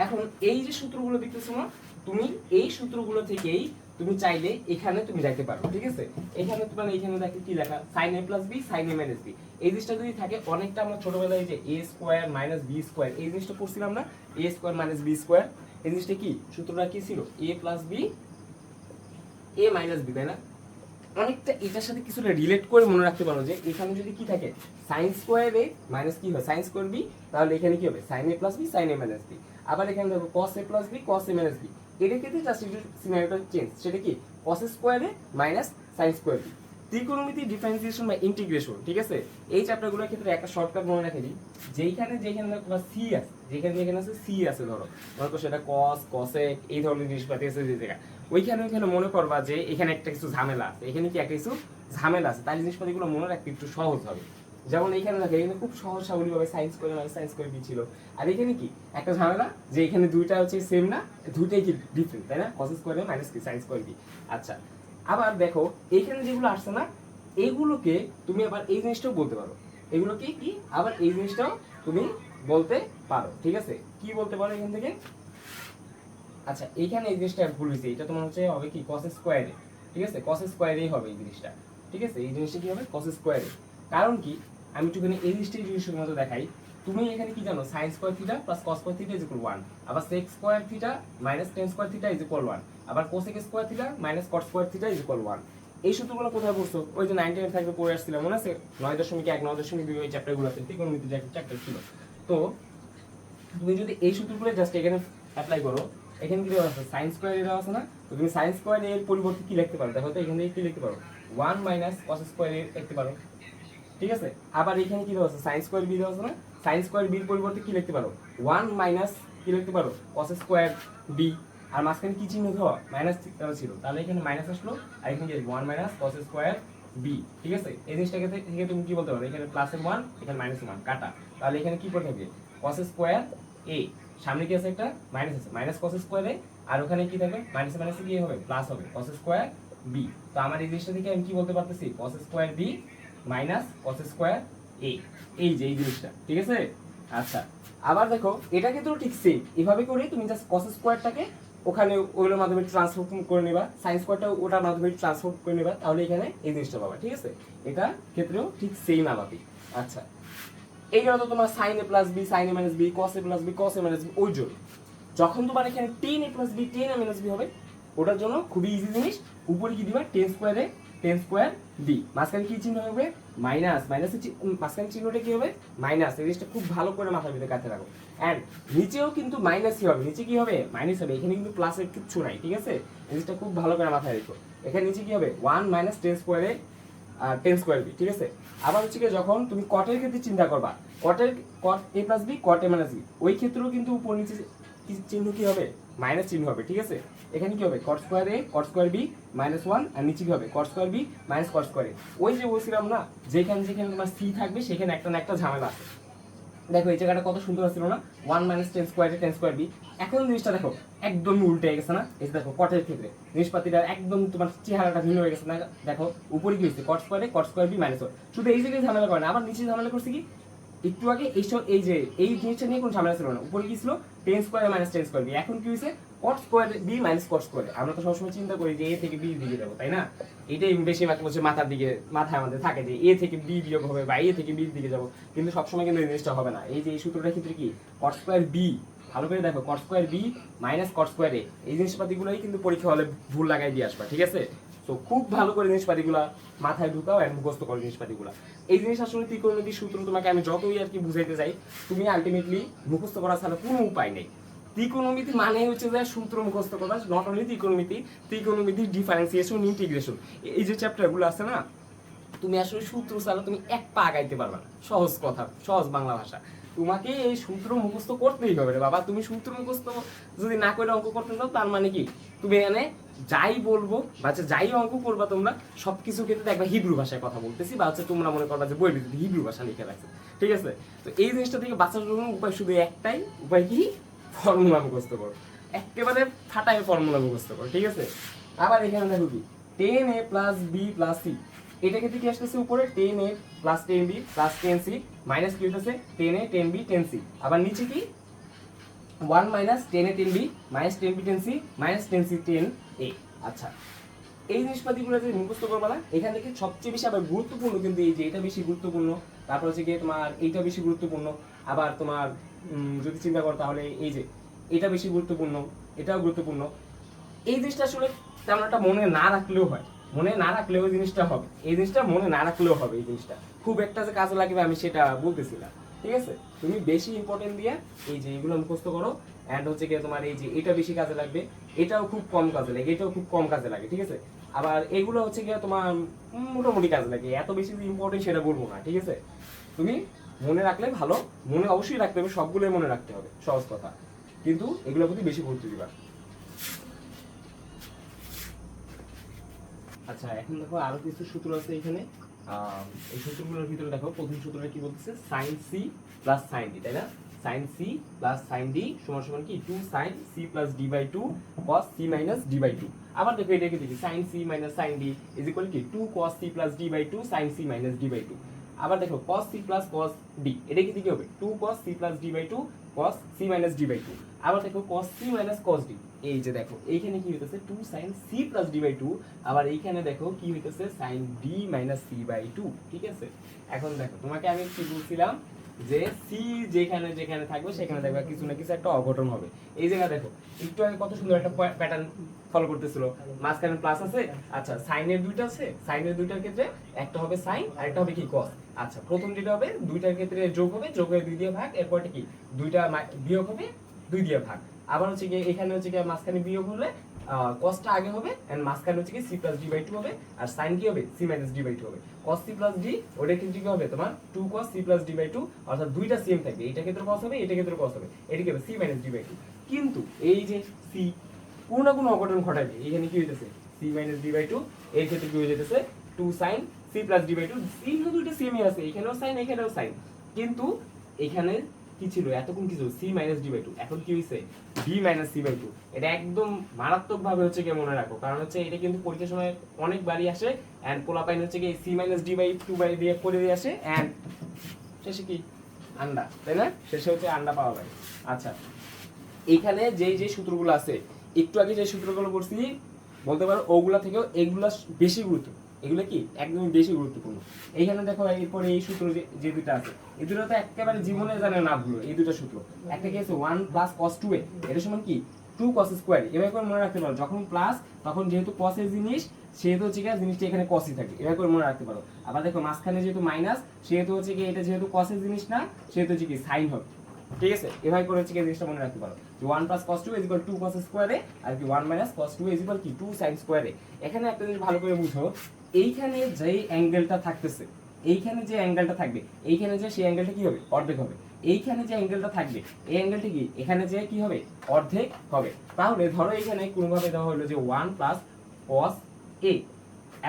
এখন এই যে সূত্রগুলো দেখতেছো না, তুমি এই সূত্রগুলো থেকেই তুমি চাইলে এখানে তুমি যাইতে পারো। ঠিক আছে, এখানে তোমার এখানে দেখো কি লেখা sin a plus b sin a minus b, এই জিনিসটা যদি থাকে অনেকটা আমরা ছোটবেলায় যে a square minus b square এই জিনিসটা পড়ছিলাম না, a square minus b square, এই জিনিসটা কি সূত্রটা কি ছিল a plus b a minus b, তাই না? অনেকটা এটার সাথে কিছুটা রিলেট করে মনে রাখতে পারো যে এখানে যদি কি থাকে sin স্কয়ার a মাইনাস কি হয় sin স্কয়ার b, তাহলে এখানে কি হবে sin a plus b sin a minus b। আবার এখানে দেখো cos a plus b cos a minus b, এটার ক্ষেত্রে জাস্ট একটু সিনারিওটা চেঞ্জ, সেটা কি cos square a minus sin square b। ত্রিকোণমিতি ডিফারেন্সিয়েশন বা ইন্টিগ্রেশন, ঠিক আছে, এই চ্যাপ্টারগুলোর ক্ষেত্রে একটা শর্টকাট মনে রেখে দিই, যেখানে তোমার সি আছে, যেখানে আছে সি আছে, ধরো তো সেটা cos cosec এই ধরনের জিনিসপাতি আছে যে জায়গা, ওইখানে মনে করবা যে এখানে একটা কিছু ঝামেলা আছে, এখানে কি একটা কিছু ঝামেলা আছে, তাই জিনিসপাতিগুলো মনে রাখতে একটু সহজ হবে। যেমন এখানে দেখো এখানে খুব সহজ স্বাভাবিকভাবে sine square minus sine square B ছিল, আর এখানে কি একটা ঝামেলা যে এখানে দুইটা হচ্ছে সেম না, দুইটাই কি ডিফারেন্ট, তাই না, cos স্কয়ার মাইনাস কি সাইন স্কয়ার বি। আচ্ছা আবার দেখো এইখানে যেগুলো আসছে না এইগুলোকে তুমি আবার এই জিনিসটাও বলতে পারো, এগুলোকে কি আবার এই জিনিসটাও তুমি বলতে পারো। ঠিক আছে, কি বলতে পারো এখান থেকে, আচ্ছা এইখানে এই জিনিসটা ভুল হয়েছে, এটা তোমার হচ্ছে হবে কি cos স্কয়ার এ, ঠিক আছে cos স্কয়ার এই হবে এই জিনিসটা। ঠিক আছে, এই জিনিসটা কি হবে cos স্কয়ার এ, কারণ কি আমি একটুখানি এই জিনিসটার মতো দেখাই, তুমি এখানে কি জানো sin square theta plus cos square theta is equal 1, আবার sec square theta minus tan square theta is equal 1, আবার cosec square theta minus cot square theta is equal 1। এই সূত্রগুলো কোথায় পড়ছো, ওই যে 9 10 থাকবে পড়ে আসছিলাম মনে আছে 9.1 9.2 ওই চ্যাপ্টারগুলো আছে, ত্রিকোণমিতির যে একটা চ্যাপ্টার ছিল। তো তুমি যদি এই সূত্রগুলো জাস্ট এখানে অ্যাপ্লাই করো, এখানে কি দেওয়া আছে sin স্কয়ার এর দেওয়া আছে না, তো তুমি sin স্কয়ার এর পরিবর্তে কি লিখতে পারো, দেখো তো এখান থেকে কি লিখতে পারো 1 মাইনাস cos স্কয়ার এর লিখতে পারো। ঠিক আছে, আবার এখানে কি দেওয়া আছে sin স্কয়ার বি দেওয়া আছে না, sin স্কয়ার বি এর পরিবর্তে কি লিখতে পারো 1 মাইনাস কি লিখতে পারো cos স্কয়ার বি, আর মাঝখানে কি চিহ্ন দেওয়া মাইনাস ছিল, তাহলে এখানে মাইনাস আসলো আর এখানে কি 1 মাইনাস cos স্কয়ার বি। ঠিক আছে, এই জিনিসটাকে থেকে তুমি কি বলতে পারো এখানে প্লাসের 1 এখানে মাইনাসের 1 কাটা, তাহলে এখানে কি পড়ে থাকবে cos স্কয়ার এ, সামনে কি আছে একটা মাইনাস আছে মাইনাস cos স্কয়ার এ, আর ওখানে কি থাকবে মাইনাস মাইনাস কি হবে প্লাস হবে cos স্কয়ার বি। তো আমার এই জিনিসটা থেকে আমি কি বলতে পারতেছি cos square B minus cos square A, এই যে এই জিনিসটা। ঠিক আছে, আচ্ছা আবার দেখো এটা কিন্তু ঠিক সেম, এভাবে করে তুমি জাস্ট cos স্কয়ারটাকে ওখানে ওগুলোর মাধ্যমে ট্রান্সফর্ম করে নেবা, sin স্কয়ারটা ওটার মাধ্যমে ট্রান্সফর্ম করে নেবা, তাহলে এখানে এই জিনিসটা পাবা। ঠিক আছে, এটা ক্ষেত্রেও ঠিক সেম আলাপি। আচ্ছা এই গেল তো তোমার sin a plus b sin a minus b cos a plus b cos a minus b, ওই জন্য যখন তোমার এখানে tan a plus b tan a minus b হবে ওটার জন্য খুবই ইজি জিনিস, উপরে কি দিবা tan square a tan square b, মাঝখানে কি চিহ্ন হবে মাইনাস, মাইনাসের মাঝখানে চিহ্নটা কি হবে মাইনাস, এই জিনিসটা খুব ভালো করে মাথার ভিতরে কাটতে রাখো। এন্ড নিচেও কিন্তু মাইনাসই হবে, নিচে কি হবে মাইনাস হবে, এখানে কিন্তু প্লাসের কিচ্ছু নাই। ঠিক আছে, এই জিনিসটা খুব ভালো করে মাথায় রেখো, এখানে নিচে কি হবে 1 minus tan square a tan square b। ঠিক আছে, আবার হচ্ছে কি যখন তুমি কটের ক্ষেত্রে চিন্তা করবা, কটের cot a plus b cot a minus b, ওই ক্ষেত্রেও কিন্তু উপর নিচে চিহ্ন কি হবে মাইনাস চিহ্ন হবে। ঠিক আছে, এখানে কি হবে cot square a cot square b minus 1, আর নিচে কি হবে cot square b minus cot square a। ওই যে বলছিলাম না যেখানে তোমার c থাকবে সেখানে একটা না একটা ঝামেলা আছে। দেখো এই জায়গাটা কত সুন্দর ছিল না 1 minus tan square a tan square b, এখন জিনিসটা দেখো একদম উল্টে গেছে না, এই দেখো কটের ক্ষেত্রে জিনিসপাতিটা একদম তোমার চেহারাটা ভিন্ন হয়ে গেছে না, দেখো উপরে কি হচ্ছে cot square a cot square b minus 1, শুধু এই জায়গায় ঝামেলা করে না, আবার নিচে ঝামেলা করছে কি একটু আগে এই যে এই জিনিসটা নিয়ে কোনো ঝামেলা ছিল না, উপরে কি ছিল tan square minus tan square b, এখন কি হয়েছে cot square B minus cot square. আমরা তো সবসময় চিন্তা করি যে এ থেকে বি দিকে যাবো, তাই না? এটাই বেশি হচ্ছে মাথায় আমাদের থাকে যে এ থেকে বি বিয়োগ হবে বা এ থেকে বি দিকে যাবো, কিন্তু সবসময় কিন্তু এই জিনিসটা হবে না। এই যে এই সূত্রটার ক্ষেত্রে কি cot স্কয়ার বি, ভালো করে দেখো, cot square B minus cot square A, এই জিনিসপাতিগুলোই কিন্তু পরীক্ষা হলে ভুল লাগাই দিয়ে আসবা, ঠিক আছে? তো খুব ভালো করে জিনিসপাতিগুলা মাথায় ঢুকাও আর মুখস্থ করো জিনিসপাতিগুলা। এই জিনিস আসলে ত্রিকোণমিতির সূত্র তোমাকে আমি যতই আর কি বুঝাইতে চাই, তুমি আলটিমেটলি মুখস্থ করা ছাড়া কোনো উপায় নেই। ত্রিকোণমিতি মানে হচ্ছে যে সূত্র মুখস্থ করা, নট অনলি ত্রিকোণমিতি ডিফারেন্সিয়েশন, ইন্টিগ্রেশন, এই যে চ্যাপ্টারগুলো আছে না, তুমি আসলে সূত্র ছাড়া তুমি এক পা আগাইতে পারবা না। সহজ কথা, সহজ বাংলা ভাষা, তোমাকে এই সূত্র মুখস্থ করতেই হবে রে বাবা। তুমি সূত্র মুখস্থ যদি না করে অঙ্ক করতে চাও, তার মানে কি তুমি এখানে যাই বলবো বা যাই অঙ্ক করবা তোমরা সবকিছু ক্ষেত্রে দেখবা হিব্রু ভাষায় কথা বলতেছি, বা হচ্ছে তোমরা মনে করবা যে বইয়ের ভিতরে হিব্রু ভাষা লিখে রাখছে, ঠিক আছে? তো এই জিনিসটা থেকে বাঁচার জন্য উপায় শুধু একটাই, উপায় কি? ফর্মুলা মুখস্থ করো, একেবারে ফাটায় ফর্মুলা মুখস্থ করো, ঠিক আছে? আবার এখানে দেখো কি 10a plus B plus C, এটা ক্ষেত্রে কি আসতেছে উপরে 10a plus 10b plus 10c minus কি হইতেছে 10a 10b 10c, আবার নিচে কি 1 minus 10a 10b minus 10b 10c minus 10c 10a। আচ্ছা, এই জিনিসপাতিগুলো যে মুখস্থ করবা না, এখান থেকে সবচেয়ে বেশি আবার গুরুত্বপূর্ণ কিন্তু এই যে এটা বেশি গুরুত্বপূর্ণ, তারপর হচ্ছে গিয়ে তোমার এইটা বেশি গুরুত্বপূর্ণ, আবার তোমার যদি চিন্তা করো তাহলে এই যে এটা বেশি গুরুত্বপূর্ণ, এটাও গুরুত্বপূর্ণ। এই জিনিসটা আসলে তেমন একটা মনে না রাখলেও হয়, মনে না রাখলেও জিনিসটা হবে, এই জিনিসটা মনে না রাখলেও হবে, এই জিনিসটা খুব একটা যে কাজে লাগবে আমি সেটা বলতেছি না, ঠিক আছে? তুমি বেশি ইম্পর্টেন্ট দিয়ে এই যে এগুলো মুখস্থ করো, অ্যান্ড হচ্ছে গিয়ে তোমার এই যে এটা বেশি কাজে লাগবে, এটাও খুব কম কাজে লাগে, এটাও খুব কম কাজে লাগে, ঠিক আছে? আবার এগুলো হচ্ছে গিয়ে তোমার মোটামুটি কাজে লাগে, এত বেশি ইম্পর্টেন্ট সেটা বলবো না, ঠিক আছে? তুমি মনে রাখলে ভালো, মনে অবশ্যই রাখতে হবে, সবগুলোই মনে রাখতে হবে, সহজ কথা, কিন্তু এগুলোর প্রতি বেশি গুরুত্ব দিবা। আচ্ছা, এখন দেখো আরো কিছু সূত্র আছে এখানে। এই সূত্রগুলোর ভিতরে দেখো প্রথম সূত্রটা কি বলতেছে, sin c plus sin d, তাই না? sin c plus sin d সমান সমান কি 2 sin c plus d by 2 cos c minus d by 2। আবার দেখো এটাকে দেখি sin c minus sin d is equal কি 2 cos c plus d by 2 sin c minus d by 2। আবার দেখো cos c plus cos d, এটা কি দিকে হবে 2 cos c plus d by 2 cos c minus d by 2। আবার দেখো cos c minus cos d, এই যে দেখো এইখানে কি হইতেছে 2 sin c plus d by 2, আবার এইখানে দেখো কি হইতেছে sin d minus c by 2, ঠিক আছে? এখন দেখো তোমাকে আমি কি বলছিলাম যে c যেখানে যেখানে থাকবে সেখানে দেখবে কিছু না কিছু একটা অঘটন হবে। এই জায়গা দেখো একটু আগে কত সুন্দর একটা প্যাটার্ন ফলো করতেছিল, মাঝখানে প্লাস আছে, আচ্ছা সাইনের দুইটা আছে, সাইনের দুইটার ক্ষেত্রে একটা হবে সাইন আর একটা হবে কি কস। আচ্ছা, প্রথম যেটা হবে দুইটার ক্ষেত্রে যোগ হবে, যোগ হয়ে 2 দিয়ে ভাগ, এরপরটা কি দুইটা বিয়োগ হবে 2 দিয়ে ভাগ। আবার হচ্ছে কি এখানে হচ্ছে কি মাঝখানে বিয়োগ হলে cosটা আগে হবে এন্ড মাঝখানে হচ্ছে কি c প্লাস d বাই 2 হবে, আর sin কি হবে c মাইনাস d বাই 2 হবে। cos c প্লাস d ওটা কিন্তু কি হবে তোমার 2 cos c plus d by 2, অর্থাৎ দুইটা সেম থাকবে, এইটা ক্ষেত্রে cos হবে, এটা ক্ষেত্রে cos হবে, এটা কি হবে c মাইনাস d বাই 2। কিন্তু এই যে c কোনো না কোনো অঘটন ঘটাবে, এখানে কি হইতেছে c মাইনাস d বাই 2, এর ক্ষেত্রে কি হয়ে যেতেছে 2 sin c plus d by 2, চিহ্ন দুইটা সেমই আছে, এখানেও sin এখানেও sin, কিন্তু এখানে কি ছিল এতক্ষণ কি ছিল c মাইনাস d বাই 2, এখন কি হইছে d মাইনাস c বাই 2। এটা একদম মারাত্মক ভাবে হচ্ছে কি মনে রাখো, কারণ হচ্ছে এটা কিন্তু পরীক্ষার সময় অনেকবারই আসে, এন্ড পোলাপাইন হচ্ছে কি c minus d by 2 by দিয়ে করে দিয়ে আসে, এন্ড শেষে কি আন্ডা, তাই না? শেষে হচ্ছে আন্ডা পাওয়া যায়। আচ্ছা, এখানে যেই যে সূত্রগুলো আছে, একটু আগে যে সূত্রগুলো করছি বলতে পারো ওগুলা থেকেও এগুলা বেশি গুরুত্ব, এগুলো কি একদম বেশি গুরুত্বপূর্ণ। এইখানে দেখো এরপরে এই সূত্র যে দুটো আছে, এই দুটো তো একেবারে জীবনে জানে না ভুলো, এই দুটো সূত্র। একটা কি আছে 1 প্লাস cos 2a, এটা সমান কি 2 cos স্কয়ার, এভাবে করে মনে রাখতে পারো, যখন প্লাস তখন যেহেতু cos এর জিনিস সেহেতু হচ্ছে কি জিনিসটা এখানে cos ই থাকে, এভাবে করে মনে রাখতে পারো। আবার দেখো মাঝখানে যেহেতু মাইনাস সেহেতু হচ্ছে কি এটা যেহেতু cos এর জিনিস না সেহেতু হচ্ছে কি sin হবে, ঠিক আছে? এভাবে করে হচ্ছে কি জিনিসটা মনে রাখতে পারো যে 1 plus cos 2 is equal 2 cos স্কয়ারে, আর কি 1 মাইনাস cos 2 ইজ ইকুয়াল কি 2 sin স্কয়ারে। এখানে একটা জিনিস ভালো করে বুঝো, এইখানে যে অ্যাঙ্গেলটা থাকতেছে, এইখানে যে অ্যাঙ্গেলটা থাকবে, এইখানে যে সেই অ্যাঙ্গেলটা কি হবে অর্ধেক হবে, এইখানে যে অ্যাঙ্গেলটা থাকবে এই অ্যাঙ্গেলটা কি এখানে যে কি হবে অর্ধেক হবে। তাহলে ধরো এখানে কোনোভাবে দেওয়া হলো যে 1 প্লাস cos a,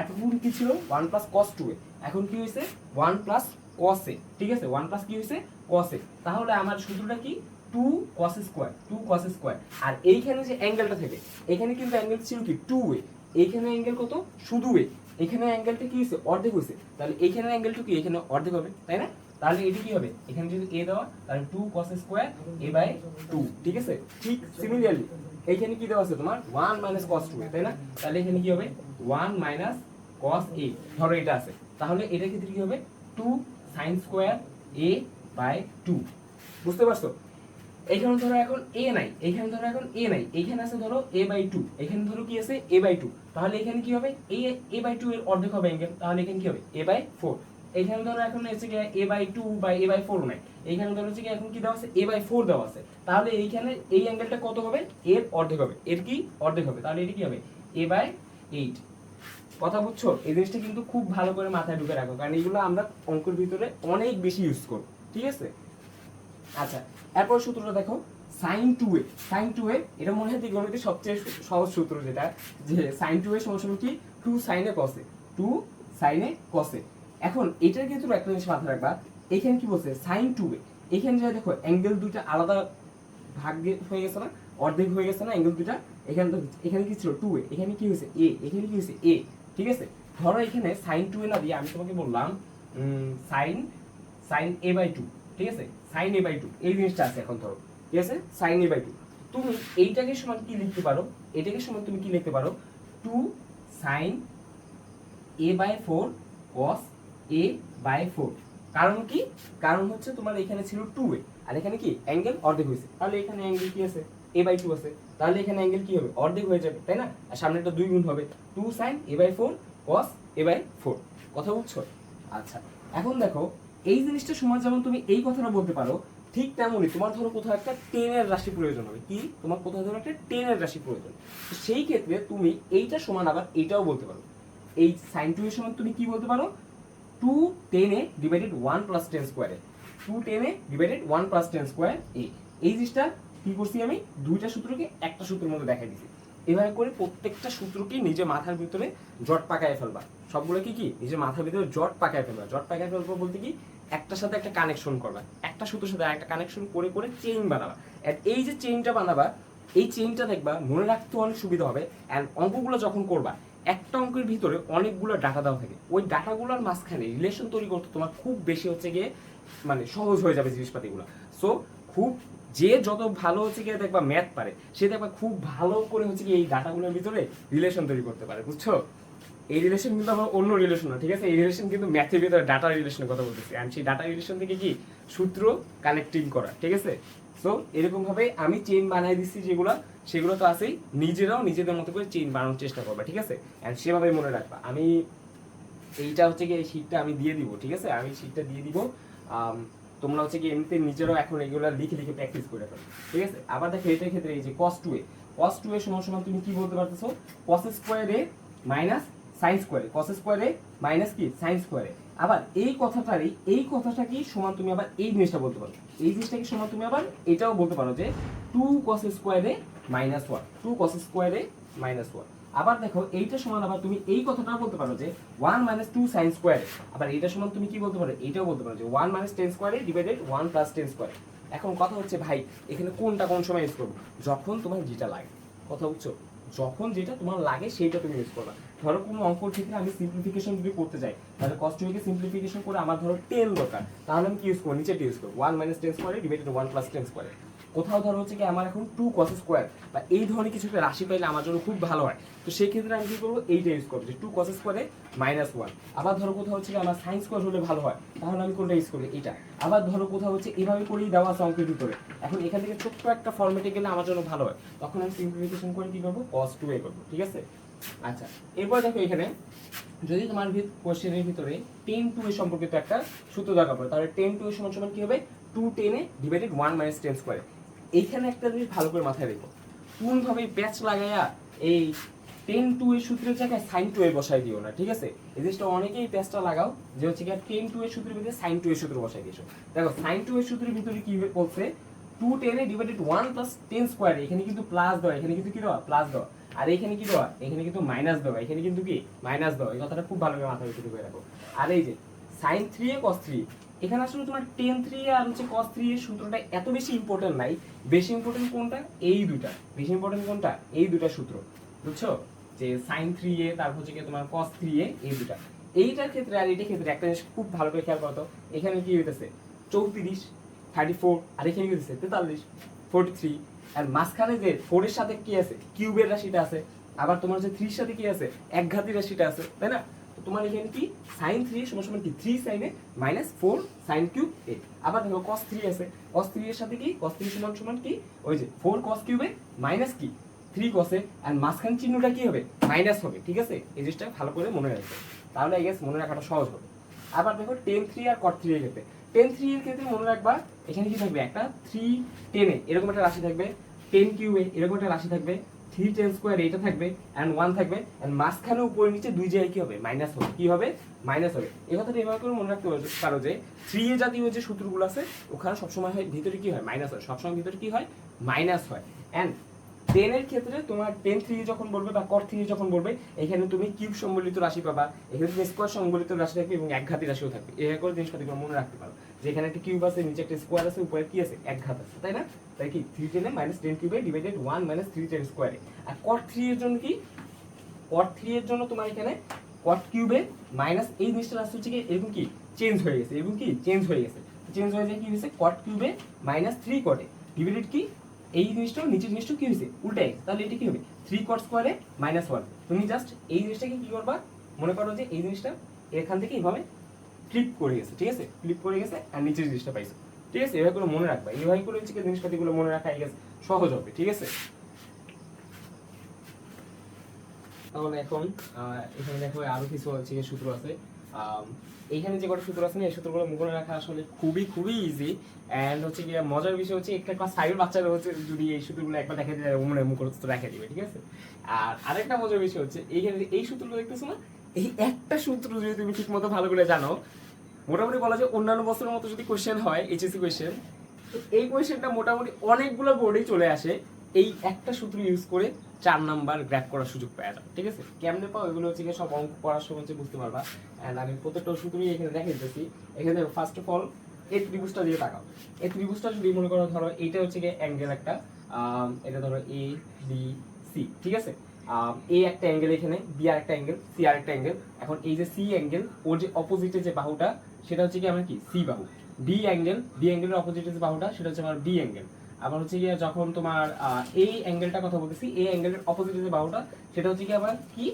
এতক্ষণ কি ছিল 1 প্লাস cos 2a, এখন কি হয়েছে 1 প্লাস cos a, ঠিক আছে? 1 প্লাস কি হয়েছে cos a, তাহলে আমার সূত্রটা কি 2 cos স্কয়ার, 2 cos স্কয়ার। আর এইখানে যে অ্যাঙ্গেলটা থাকে, এখানে কিন্তু অ্যাঙ্গেল ছিল কি 2a, এইখানে অ্যাঙ্গেল কত শুধু a, এখানে অ্যাঙ্গেলটা কি হয়েছে অর্ধেক হয়েছে, তাহলে এইখানে অ্যাঙ্গেলটা কি এখানে অর্ধেক হবে, তাই না? তাহলে এটি কি হবে এখানে যদি a দেওয়া তাহলে 2 cos স্কয়ার a বাই 2, ঠিক আছে? ঠিক সিমিলারলি এইখানে কি দেওয়া আছে তোমার 1 মাইনাস cos 2a, তাই না? তাহলে এখানে কি হবে 1 মাইনাস cos a, ধরো এটা আছে, তাহলে এটার ক্ষেত্রে কি হবে 2 sin স্কয়ার a বাই 2। বুঝতে পারছো? এইখানে ধরো এখন a নাই, এইখানে ধরো এখন a নাই, এইখানে আছে ধরো a বাই 2, এখানে ধরো কি আছে a বাই 2, তাহলে এখানে কি হবে a বাই 2 এর অর্ধেক হবে অ্যাঙ্গেল, তাহলে এখানে কি হবে a বাই 4। এইখানে ধরো এখন এসে কি a বাই 2 বা a বাই 4 নাই, এইখানে ধরো হচ্ছে কি এখন কি দেওয়া আছে a বাই 4 দেওয়া আছে, তাহলে এইখানে এই অ্যাঙ্গেলটা কত হবে এর অর্ধেক হবে, এর কি অর্ধেক হবে, তাহলে এটা কি হবে a বাই 8। কথা বুঝছো? এই জিনিসটা কিন্তু খুব ভালো করে মাথায় ঢুকে রাখো, কারণ এগুলো আমরা অঙ্কের ভিতরে অনেক বেশি ইউজ করব, ঠিক আছে? আচ্ছা, এরপর সূত্রটা দেখো sin 2a, sin 2a এটা মনে হয় ত্রিকোণমিতির সবচেয়ে সহজ সূত্র, যেটা যে sin 2a সমান কি 2 sin a cos a, 2 sin a cos a। এখন এটার ক্ষেত্রে একটা জিনিস মাথায় রাখবা, এখানে কি বলছে sin 2a, এখানে যা দেখো অ্যাঙ্গেল দুইটা আলাদা ভাগ হয়ে গেছে না, অর্ধেক হয়ে গেছে না অ্যাঙ্গেল দুইটা, এখানে তো এখানে কি ছিল 2a, এখানে কি হয়েছে a, এখানে কি হয়েছে a, ঠিক আছে? ধরো এখানে sin 2a না দিয়ে আমি তোমাকে বললাম sin a বাই 2, ঠিক আছে? sin a বাই 2 এই জিনিসটা আছে এখন ধরো, ঠিক আছে? sin a বাই 2 তুমি এইটাকে সমান কি লিখতে পারো, এটাকে সমান তুমি কি লিখতে পারো 2 sin a by 4 cos a by 4। কারণ কি? কারণ হচ্ছে তোমার এখানে ছিল 2a আর এখানে কি অ্যাঙ্গেল অর্ধেক হয়েছে, তাহলে এখানে অ্যাঙ্গেল কি আছে a বাই 2 আছে, তাহলে এখানে অ্যাঙ্গেল কি হবে অর্ধেক হয়ে যাবে, তাই না? আর সামনেটা 2 গুণ হবে 2 sin a by 4 cos a by 4। কথা বুঝছো? আচ্ছা, এখন দেখো এই জিনিসটা সমান যেমন তুমি এই কথাটা বলতে পারো, ঠিক তেমনই তোমার ধরো কোথাও একটা টেনের রাশি প্রয়োজন হবে, কি তোমার কোথাও ধরো একটা টেনের রাশি প্রয়োজন, তো সেই ক্ষেত্রে তুমি এইটা সমান আবার এইটাও বলতে পারো, এই sin 2 এর সমান তুমি কি বলতে পারো 2 10 a divided 1 plus 10 স্কয়ারে, 2 10 a divided 1 plus 10 square a। এই জিনিসটা কি করছি আমি দুইটা সূত্রকে একটা সূত্রের মধ্যে দেখাই দিছি, এভাবে করে প্রত্যেকটা সূত্রকে নিজে মাথার ভিতরে জট পাকায় ফেলবা, সবগুলো কি কি নিজের মাথার ভিতরে জট পাকায় ফেলবা, জট পাকায় ফেলবা বলতে কি একটার সাথে একটা কানেকশন করবা, একটা সূত্রের সাথে আরেকটা কানেকশন করে করে চেইন বানাবা, এন্ড এই যে চেইনটা বানাবা এই চেইনটা দেখবা মনে রাখতে অনেক সুবিধা হবে, এন্ড অঙ্কগুলো যখন করবা একটা অঙ্কের ভিতরে অনেকগুলো ডাটা দেওয়া থাকে, ওই ডাটাগুলোর মাঝখানে রিলেশন তৈরি করতে তোমার খুব বেশি হচ্ছে গিয়ে মানে সহজ হয়ে যাবে জিনিসপাতিগুলো। সো খুব যে যত ভালো হচ্ছে গিয়ে দেখবা ম্যাথ পারে সে দেখবা খুব ভালো করে হচ্ছে কি এই ডাটাগুলোর ভিতরে রিলেশন তৈরি করতে পারে, বুঝছো? এই রিলেশন কিন্তু আমার অন্য রিলেশন না, ঠিক আছে? এই রিলেশন কিন্তু ম্যাথের ভিতরে ডাটা রিলেশনের কথা বলতেছি, আর সেই ডাটা রিলেশন থেকে কি সূত্র কানেক্টিং করা, ঠিক আছে? সো এরকম ভাবে আমি চেইন বানাই দিচ্ছি, যেগুলো সেগুলো তো আছেই, নিজেরাও নিজেদের মতো করে চেইন বানানোর চেষ্টা করবা, ঠিক আছে? এন্ড সেভাবে মনে রাখবা। আমি এইটা হচ্ছে কি এই শীটটা আমি দিয়ে দিব, ঠিক আছে? আমি শীটটা দিয়ে দিব, তোমরা হচ্ছে কি এমনিতে নিজেরাও এখন এগুলো লিখে লিখে প্র্যাকটিস করে ফেলো, ঠিক আছে? আবার দেখো এটার ক্ষেত্রে এই যে cos 2a, cos 2a সমান সমান তুমি কি বলতে পারতেছো cos square a minus sin square a, cos square a minus কি sin স্কয়ার a। আবার এই কথাটারই এই কথাটা কি সমান তুমি আবার এই জিনিসটা বলতে পারো, এই জিনিসটা কি সমান তুমি আবার এটাও বলতে পারো যে 2 cos square a minus 1, 2 cos square a minus 1। আবার দেখো এইটা সমান আবার তুমি এই কথাটাও বলতে পারো যে 1 মাইনাস 2 sin স্কয়ার a। আবার এইটা সমান তুমি কি বলতে পারো, এইটাও বলতে পারো যে 1 minus 10 square a divided 1 plus 10 square. এখন কথা হচ্ছে ভাই এখানে কোনটা কোন সময় ইউজ করবো, যখন তোমার যেটা লাগে, কথা বুঝছো? যখন যেটা তোমার লাগে সেইটা তুমি ইউজ করবা। ধরো কোনো অঙ্কর ক্ষেত্রে আমি সিম্পলিফিকেশন যদি করতে যাই, তাহলে cos 2a কে সিম্পলিফিকেশন করে আমার ধরো 10 দরকার, তাহলে আমি কি ইউজ করবো, নিচেটা ইউজ করবো 1 minus 10 square divided 1 plus 10 square. কোথাও ধরো হচ্ছে কি আমার এখন 2 cos স্কয়ার বা এই ধরনের কিছু একটা রাশি পাইলে আমার জন্য খুব ভালো হয়, তো সেই ক্ষেত্রে আমি কি করবো এইটা ইউজ করবো যে 2 cos স্কয়ারে মাইনাস 1। আবার ধরো কোথাও হচ্ছে কি আমার sin স্কয়ার হলে ভালো হয়, তাহলে আমি কোনটা ইউজ করবো এটা। আবার ধরো কোথাও হচ্ছে এভাবে করেই দেওয়া আছে অঙ্কের ভিতরে, এখন এখান থেকে ছোট্ট একটা ফরম্যাটে গেলে আমার জন্য ভালো হয়, তখন আমি সিম্পলিফিকেশন করে কি করবো cos 2a করবো, ঠিক আছে? আচ্ছা, এরপর দেখো এখানে যদি তোমার কোশ্চেনের ভিতরে 10 2 এর সম্পর্কিত একটা সূত্র দরকার পড়ে, তাহলে 10 2 এর সমান সমান কি হবে 2 10 a ডিভাইডেড 1 মাইনাস 10 স্কয়ার। এইখানে একটা জিনিস ভালো করে মাথায় রেখো, কোন ভাবে প্যাচ লাগাইয়া এই 10 2 এর সূত্রের জায়গায় sin 2 এর বসাই দিও না, ঠিক আছে? এই জিনিসটা অনেকেই প্যাচটা লাগাও যে হচ্ছে কি 10 2 এর সূত্রের ভিতরে sin 2 এর সূত্র বসাই দিয়েছো। দেখো sin 2 এর সূত্রের ভিতরে কি বলছে 2 10 a ডিভাইডেড 1 প্লাস 10 স্কয়ার, এখানে কিন্তু প্লাস দেওয়া, এখানে কিন্তু কি দেওয়া প্লাস দেওয়া, আর এখানে কি দেওয়া এখানে কিন্তু মাইনাস দেওয়া, এখানে কিন্তু কি মাইনাস দেওয়া। এই কথাটা খুব ভালো করে মাথায় রেখে রাখো। আর এই যে sin 3a cos 3, এখানে আসলে তোমার tan 3a আর হচ্ছে cos 3a এর সূত্রটা এত বেশি ইম্পর্টেন্ট নাই, বেশি ইম্পর্টেন্ট কোনটা এই দুইটা, বেশি ইম্পর্টেন্ট কোনটা এই দুইটা সূত্র, বুঝছো? যে sin 3a তারপর হচ্ছে কি তোমার cos 3a এই দুইটা। এইটার ক্ষেত্রে আর এইটার ক্ষেত্রে একটা জিনিস খুব ভালো করে খেয়াল করো তো, এখানে কি হইতেছে 34 34, আর এখানে কি হইতেছে 43 43। আর মাঝখানে যে 4 এর সাথে কি আছে, কিউবের রাশিটা আছে, আবার তোমার হচ্ছে 3 এর সাথে কি আছে, একঘাতি রাশিটা আছে, তাই না? তো তোমার এখানে কি sin 3 সমান সমান কি 3 sin a -4 sin cube a। আবার দেখো cos 3 আছে, cos 3 এর সাথে কি cos 3 সমান সমান কি ওই যে 4 cos কিউব a মাইনাস কি 3 cos a, আর মাঝখান চিহ্নটা কি হবে, মাইনাস হবে, ঠিক আছে? এই জিনিসটা ভালো করে মনে রাখবে, তাহলে আই গেস মনে রাখাটা সহজ হবে। আবার দেখো tan 3 আর cot 3 এর ক্ষেত্রে, tan 3 এর ক্ষেত্রে মনে রাখবা এখানে কি থাকবে, একটা 3 tan a এরকম একটা রাশি থাকবে, 10 কিউব a এরকম একটা রাশি থাকবে, 3 tan স্কয়ার এটা থাকবে, এন্ড 1 থাকবে, এন্ড মাঝখানে উপরে নিচে দুই জায়গায় কি হবে, মাইনাস হবে, কি হবে, মাইনাস হবে। এই কথাটা এভাবে করে মনে রাখতে পারো যে 3 এ জাতীয় যে সূত্রগুলো আছে ওখানে সবসময় হয় ভিতরে কি হয়, মাইনাস হয়, সবসময় ভিতরে কি হয়, মাইনাস হয়। এন্ড 10 এর ক্ষেত্রে তোমার tan 3 যখন বলবে বা cot 3 যখন বলবে, এখানে তুমি কিউব সম্বলিত রাশি পাবা, এখানে তুমি স্কয়ার সম্বলিত রাশি থাকবে এবং একঘাতি রাশিও থাকবে। এই করে জিনিসপাতিগুলো মনে রাখতে পারো যে এখানে একটা কিউব আছে, নিচে একটা স্কয়ার আছে, উপরে কি আছে, একঘাত আছে, তাই না? তাই কি 3 tan -10 কিউবে ডিভাইডেড 1 - 3 tan স্কয়ারে। আর cot 3 এর জন্য কি, cot 3 এর জন্য তোমার এখানে cot কিউবে মাইনাস এই জিনিসটা রাশি হচ্ছে কি এরকম কি চেঞ্জ হয়ে গেছে, এবং কি চেঞ্জ হয়ে গেছে, চেঞ্জ হয়ে যায় কি হয়েছে, cot কিউবে -3 cot এ ডিভাইডেড কি এই জিনিসটা নিচের জিনিসটা কি হয়েছে, উল্টে গেছে, তাহলে এটা কি হবে 3 cot স্কয়ারে -1। তুমি জাস্ট এই জিনিসটাকে কি করবা, মনে করো যে এই জিনিসটা এখান থেকে এইভাবে ফ্লিপ করে গেছে, ঠিক আছে, ফ্লিপ করে গেছে আর নিচের জিনিসটা পাইছো, ঠিক আছে? এভাবে করে মনে রাখবা, এইভাবে করে হচ্ছে জিনিসপাতিগুলো মনে রাখা এই গেছে সহজ হবে, ঠিক আছে? তাহলে এখন এখানে দেখো আরো কিছু হচ্ছে সূত্র আছে, এইখানে যে কটা সূত্র আছে না এই সূত্রগুলো মনে রাখা আসলে খুবই খুবই ইজি। এন্ড হচ্ছে কি মজার বিষয় হচ্ছে একটা ক্লাস 5 এর বাচ্চারা হচ্ছে যদি এই সূত্রগুলো একবার দেখে দেয় মনে মুখস্থ রেখে দিবে, ঠিক আছে? আর আরেকটা মজার বিষয় হচ্ছে এইখানে এই সূত্রগুলো দেখতেছো না, এই একটা সূত্র যদি তুমি ঠিকমতো ভালো করে জানো, মোটামুটি বলা যায় অন্যান্য বছরের মতো যদি কোশ্চেন হয় এইচএসসি কোশ্চেন, এই কোশ্চেনটা মোটামুটি অনেকগুলো বোর্ডেই চলে আসে, এই একটা সূত্র ইউজ করে 4 নাম্বার গ্র্যাব করার সুযোগ পাওয়া যায়, ঠিক আছে? কেমনে পাও এগুলো হচ্ছে সব অঙ্ক পড়ার সময় হচ্ছে বুঝতে পারবা। এন্ড আমি প্রত্যেকটা সূত্রই এখানে দেখে দিতেছি। এখানে ফার্স্ট অফ অল এই ত্রিভুজটা দিয়ে তাকাও, এই ত্রিভুজটা যদি মনে করো ধরো এইটা হচ্ছে কি অ্যাঙ্গেল একটা, এটা ধরো এ বি সি, ঠিক আছে? এ একটা অ্যাঙ্গেল, এখানে বি আর একটা অ্যাঙ্গেল, সি আর একটা অ্যাঙ্গেল। এখন এই যে সি অ্যাঙ্গেল ওর যে অপোজিটে যে বাহুটা সেটা হচ্ছে কি আমার কি সি বাহু, বি অ্যাঙ্গেলের অপোজিটে যে বাহুটা সেটা হচ্ছে আমার বি অ্যাঙ্গেল। আবার হচ্ছে গিয়ে যখন তোমার এই অ্যাঙ্গেলটা কথা বলতেছি, এই অ্যাঙ্গেলের অপোজিটে যে বাহুটা সেটা হচ্ছে কি আবার কি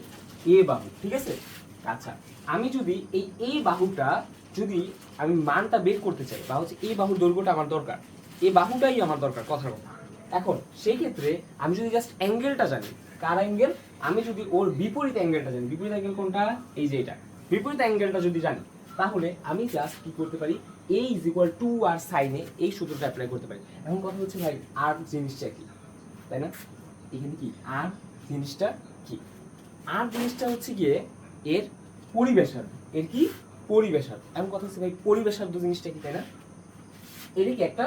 এ বাহু, ঠিক আছে? আচ্ছা, আমি যদি এই বাহুটা যদি আমি মানটা বের করতে চাই, বা হচ্ছে এই বাহুর দৈর্ঘ্যটা আমার দরকার, এই বাহুটাই আমার দরকার কথার কথা। এখন সেই ক্ষেত্রে আমি যদি জাস্ট অ্যাঙ্গেলটা জানি, কার অ্যাঙ্গেল, আমি যদি ওর বিপরীত অ্যাঙ্গেলটা জানি, বিপরীত অ্যাঙ্গেল কোনটা, এই যে এটা, বিপরীত অ্যাঙ্গেলটা যদি জানি, তাহলে আমি জাস্ট কি করতে পারি, a ইজ ইকুয়াল টু আর সাইনে এই সূত্রটা অ্যাপ্লাই করতে পারি। এখন কথা হচ্ছে ভাই আর জিনিসটা কি, তাই না? এখানে কি আর জিনিসটা কি, আর জিনিসটা হচ্ছে গিয়ে এর পরিবেশার্ধ, এর কি পরিবেশার্ধ। এখন কথা হচ্ছে ভাই পরিবেশার্ধ জিনিসটা কি, তাই না? এটা কি একটা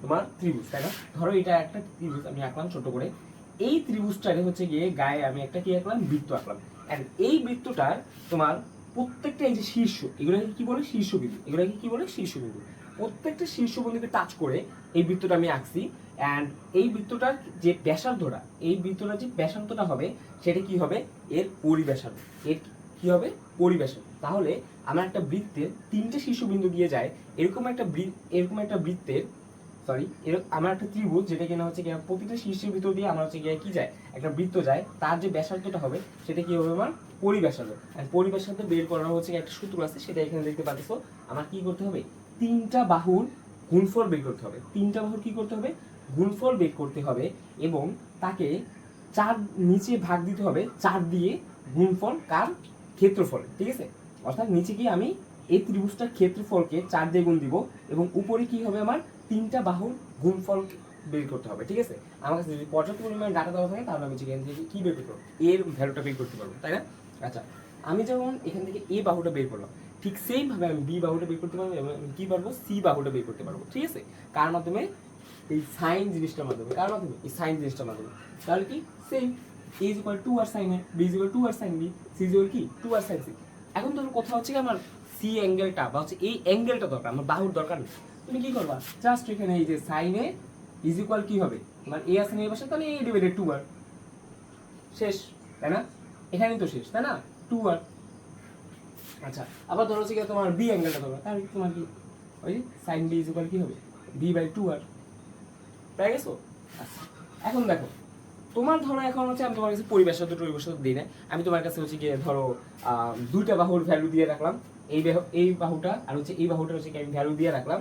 তোমার ত্রিভুজ, তাই না? ধরো এটা একটা ত্রিভুজ আমি আঁকলাম ছোট করে, এই ত্রিভুজটারে হচ্ছে গিয়ে গায়ে আমি একটা কি আঁকলাম, বৃত্ত আঁকলাম। এন্ড এই বৃত্তটার তোমার প্রত্যেকটা এই যে শীর্ষ, এগুলোকে কি বলে, শীর্ষবিন্দু, এগুলোকে কি বলে, শীর্ষবিন্দু। প্রত্যেকটা শীর্ষবিন্দুকে টাচ করে এই বৃত্তটা আমি আঁকছি। এন্ড এই বৃত্তটার যে ব্যাসার্ধটা, এই বৃত্তটার যে ব্যাসার্ধটা হবে সেটা কি হবে, এর পরিব্যাসার্ধ, এর কি হবে, পরিব্যাসার্ধ। তাহলে আমার একটা বৃত্তের 3টে শীর্ষবিন্দু দিয়ে যায়, এরকম একটা বৃত্তের আমার একটা ত্রিভুজ যেটা কিনা হচ্ছে গিয়ে প্রতিটা শীর্ষের ভিতর দিয়ে আমার হচ্ছে গিয়ে কি যায়, একটা বৃত্ত যায়, তার যে ব্যাসার্ধটা হবে সেটা কি হবে, আমার পরিব্যাসার্ধ। আর পরিব্যাসার্ধ বের করার হচ্ছে একটা সূত্র আছে, সেটা এখানে দেখতে পাচ্ছ। আমার কি করতে হবে, 3টা বাহুর গুণফল বের করতে হবে, 3টা বাহুর কি করতে হবে, গুণফল বের করতে হবে, এবং তাকে 4 নিচে ভাগ দিতে হবে 4 দিয়ে, গুণফল কার, ক্ষেত্রফল, ঠিক আছে? অর্থাৎ নিচে গিয়ে আমি এই ত্রিভুজটার ক্ষেত্রফলকে 4 দিয়ে গুণ দিব, এবং উপরে কি হবে, আমার 3টা বাহুর গুণফল বের করতে হবে, ঠিক আছে? আমার কাছে যদি পর্যাপ্ত পরিমাণে ডাটা দেওয়া থাকে তাহলে আমি এখান থেকে কি বের করতে পারবো, এর ভ্যালুটা বের করতে পারবো, তাই না? আচ্ছা, আমি যখন এখান থেকে এ বাহুটা বের করলাম, ঠিক সেম ভাবে আমি বি বাহুটা বের করতে পারবো, এবং কি পারবো, সি বাহুটা বের করতে পারবো, ঠিক আছে? কার মাধ্যমে, এই সাইন জিনিসটার মাধ্যমে, কার মাধ্যমে, এই সাইন জিনিসটার মাধ্যমে। তাহলে কি same, a is equal to R sine A, b is equal to R sine B, C is equal কি টু আর সাইন সি। এখন ধরো কথা হচ্ছে কি আমার সি অ্যাঙ্গেলটা বা হচ্ছে এই অ্যাঙ্গেলটা দরকার, আমার বাহুর দরকার নেই। তুমি কি করবা, জাস্ট এখানে এই যে সাইন এ ইজ ইকুয়াল কি হবে, তোমার এ আছে না এই পাশে, তাহলে এ ডিভাইডেড 2r, শেষ, তাই না? এখানেই তো শেষ, তাই না, 2r। আচ্ছা, আবার ধরো হচ্ছে কি তোমার বি অ্যাঙ্গেলটা দরকার, তাহলে তোমার কি ওই সাইন বি ইজ ইকুয়াল কি হবে, b বাই 2r, পেয়ে গেছো? আচ্ছা, এখন দেখো তোমার ধরো এখন হচ্ছে আমি তোমার কাছে পরিবেশ দিই না, আমি তোমার কাছে হচ্ছে গিয়ে ধরো দুইটা বাহুর ভ্যালু দিয়ে রাখলাম, এই বাহুটা আর হচ্ছে এই বাহুটা হচ্ছে কি আমি ভ্যালু দিয়ে রাখলাম,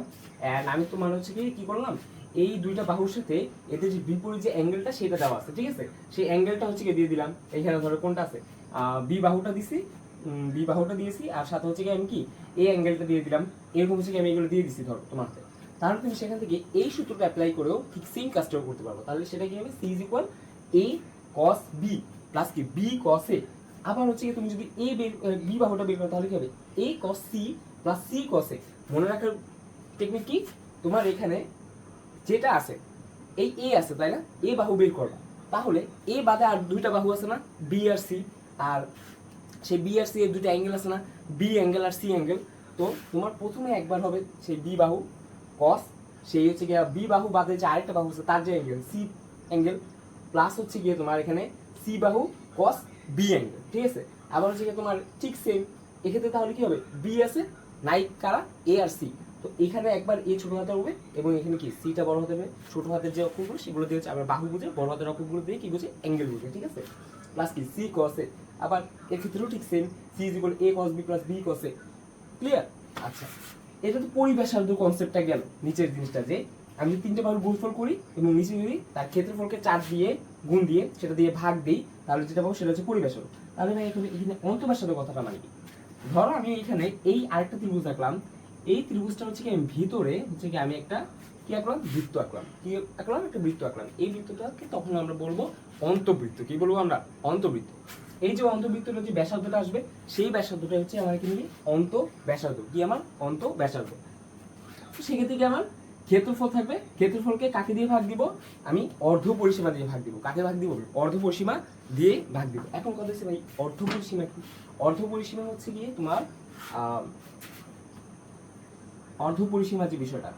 এন্ড আমি তোমার হচ্ছে কি করলাম, এই দুইটা বাহুর সাথে এদের যে বিপরীত যে অ্যাঙ্গেলটা সেটা দেওয়া আছে, ঠিক আছে, সেই অ্যাঙ্গেলটা হচ্ছে কি দিয়ে দিলাম। এইখানে ধরো কোনটা আছে, বি বাহুটা দিছি, বি বাহুটা দিয়েছি, আর সাথে হচ্ছে কি আমি কি এই অ্যাঙ্গেলটা দিয়ে দিলাম, এরকম হচ্ছে কি আমি এগুলো দিয়ে দিছি ধরো তোমার হাতে। তাহলে তুমি সেখান থেকে এই সূত্রটা অ্যাপ্লাই করেও ঠিক সেম কাজটাও করতে পারবো। তাহলে সেটা কি হবে, C is equal A cos B plus কি বি কস এ। আবার হচ্ছে কি তুমি যদি এ বি বাহুটা বের করো তাহলে কি হবে, এ কস সি প্লাস সি কস এ। মনে রাখার টেকনিক কি, তোমার এখানে যেটা আছে এই এ আছে তাই না, এ বাহু বের করবা, তাহলে এ বাদে আর দুইটা বাহু আছে না, বি আর সি, আর সেই বি আর সি এর দুইটা অ্যাঙ্গেল আছে না, বি অ্যাঙ্গেল আর সি অ্যাঙ্গেল। তো তোমার প্রথমে একবার হবে সেই বি বাহু কস, সেই হচ্ছে গিয়ে বি বাহু বাদে যে আরেকটা বাহু আছে তার যে অ্যাঙ্গেল সি অ্যাঙ্গেল, প্লাস হচ্ছে গিয়ে তোমার এখানে সি বাহু কস বি অ্যাঙ্গেল, ঠিক আছে। আবার হচ্ছে গিয়ে তোমার ঠিক সেম এক্ষেত্রে তাহলে কি হবে, বি আছে নাই কারা এ আর সি, তো এখানে একবার এ ছোট হাতে হবে এবং এখানে কি সিটা বড় হতে হবে, ছোট হাতের যে অক্ষরগুলো সেগুলো দিয়ে হচ্ছে আমরা বাহু বুঝে, বড় হাতের অক্ষরগুলো দিয়ে কি বুঝে অ্যাঙ্গেল বুঝে, ঠিক আছে। প্লাস কি সি কস এ, আবার এর ক্ষেত্রেও ঠিক same, C is equal A cos B plus B cos A. Clear? আচ্ছা, এটা তো পরিবেশার্ধ কনসেপ্টটা গেল। নিচের জিনিসটা যে আমি তিনটে বাহুর গুণফল করি এবং নিচে যদি তার ক্ষেত্রফলকে 4 দিয়ে গুণ দিয়ে সেটা দিয়ে ভাগ দিই, তাহলে যেটা পাবো সেটা হচ্ছে পরিবেশার্ধ। তাহলে ভাই এখানে অন্তঃব্যাসার্ধ কথাটা মানে কি, ধরো আমি এখানে এই আরেকটা ত্রিভুজ আঁকলাম, এই ত্রিভুজটা হচ্ছে কি আমি ভিতরে হচ্ছে কি আমি একটা কি আঁকলাম, বৃত্ত আঁকলাম, কি আঁকলাম, একটা বৃত্ত আঁকলাম। এই বৃত্তটাকে তখন আমরা বলবো অন্তবৃত্ত। কি বলবো আমরা, অন্তবৃত্ত। এই যে অন্তবৃত্তটা যে ব্যাসার্ধটা আসবে সেই ব্যাসার্ধটা হচ্ছে আমার কি নিবি, অন্তব্যাসার্ধ। কি আমার অন্তব্যাসার্ধ। সেক্ষেত্রে কি আমার ক্ষেত্রফল থাকবে, ক্ষেত্রফলকে কাকে দিয়ে ভাগ দিব, আমি অর্ধ পরিসীমা দিয়ে ভাগ দিব। কাকে ভাগ দিব, অর্ধ পরিসীমা দিয়ে ভাগ দিব। এখন কথা হচ্ছে ভাই অর্ধ পরিসীমা কি, অর্ধ পরিসীমা হচ্ছে গিয়ে তোমার অর্ধ পরিসীমা যে বিষয়টা